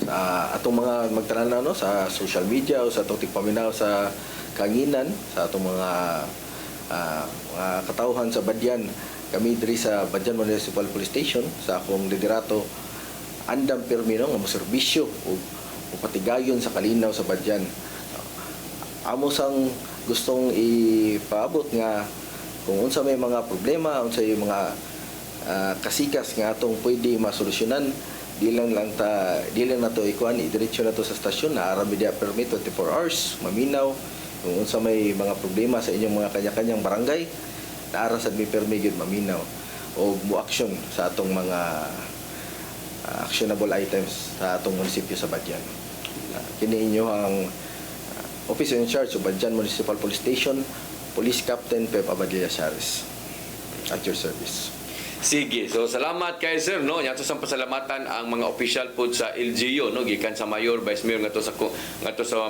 Speaker 4: Sa atong mga magtanaw, no, sa social media o sa atong tigpaminaw sa kanginan, sa atong mga katauhan sa Badyan, kami diri sa Badyan Municipal Police Station sa akong liderato andam permino nga moserbisyo o patigayon sa kalinaw sa Badyan. Amo sang gustong ipaabot nga kung unsa may mga problema, unsa may mga kasikas nga atong pwede masolusyonan, di lang na to ikuan idiretso na to sa stasyon na ara media permit 24 hours maminaw kung unsa may mga problema sa inyong mga kanya-kanyang barangay na ara sad may permit gyud maminaw o mo-action sa atong mga actionable items sa atong munisipyo sa Badyan. Kini inyo ang officer in charge of Badyan Municipal Police Station, Police Captain Pep Abadilla Charis. At your service.
Speaker 3: Sige. So salamat kay sir no. Yato sa pasalamatan ang mga official po sa LGU no gikan sa mayor, vice mayor ngadto sa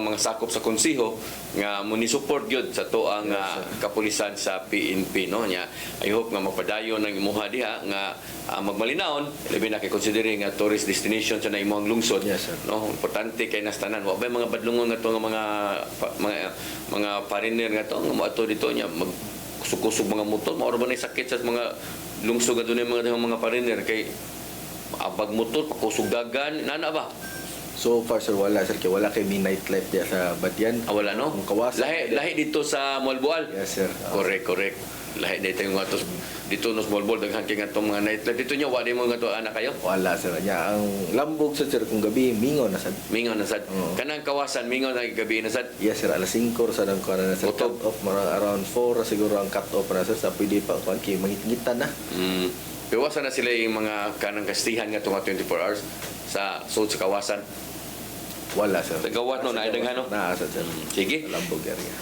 Speaker 3: mga sakop sa konseho nga muni support gyud sa to ang kapulisan sa PNP no nya. I hope nga mapadayon ng imuha diha nga magmalinawon labi na kay considering nga tourist destination sa imuhang lungsod.
Speaker 4: Yes, sir.
Speaker 3: No, importante kay nastanan wa bay mga badlungon nga to nga mga foreigner nga to nga moadto dito nya kusog-kusog mga motor mao ba nay sakit sa mga lungsod nga dunay mga foreigner kay abag motor pakusog dagan nana ba
Speaker 4: So far, sir, wala, sir. Kaya wala kay nightlife diya sa Badyan.
Speaker 3: wala no
Speaker 4: Ang kawasan.
Speaker 3: lahi dito sa Malboal.
Speaker 4: Yes, sir.
Speaker 3: Correct lahi dito yung atos dito nos Malboal daghan kay ngatong mga nightlife dito nya wa di mo ngato anak kayo
Speaker 4: Wala, sir. Nya, ang lambog, sir, kung gabi, mingo na, sir.
Speaker 3: mingaw na sad
Speaker 4: Oo.
Speaker 3: kanang kawasan mingaw na gabi na sad
Speaker 4: Yes, sir. Alas 5 sa nang kuha na, sir.
Speaker 3: Utob.
Speaker 4: Cut off, around 4 siguro ang cut off na, sir. Sa pwede pa, kuha, kay mangit-ngitan na.
Speaker 3: Iwasan na sila yung mga kanang kastihan nga tunga 24 hours sa sud sa kawasan.
Speaker 4: Wala, sir.
Speaker 3: Tagawat no, naidaghan, no?
Speaker 4: Naasa, sir.
Speaker 3: Sige.
Speaker 4: Lambog area.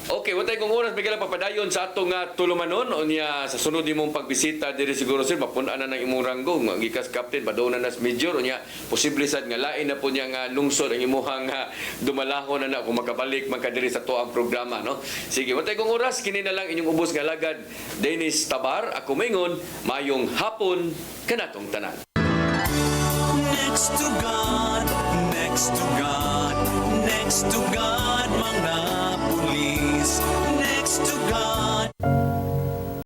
Speaker 3: Okay, watay kong oras bigla papadayon sa atong tulumanon o niya sa sunod imong pagbisita diri siguro sir mapunan na ng imong ranggo nga gikas captain padung na nas major o niya posible sad nga lain na po niya nga lungsod ang imuhang dumalahon na kung makabalik man ka diri sa tuang programa no. Sige, watay kong oras kini na lang inyong ubos nga lagad Dennis Tabar ako mingon mayong hapon kanatong tanan.
Speaker 8: Next to God, next to God, next to God, mga pulis. Next to God.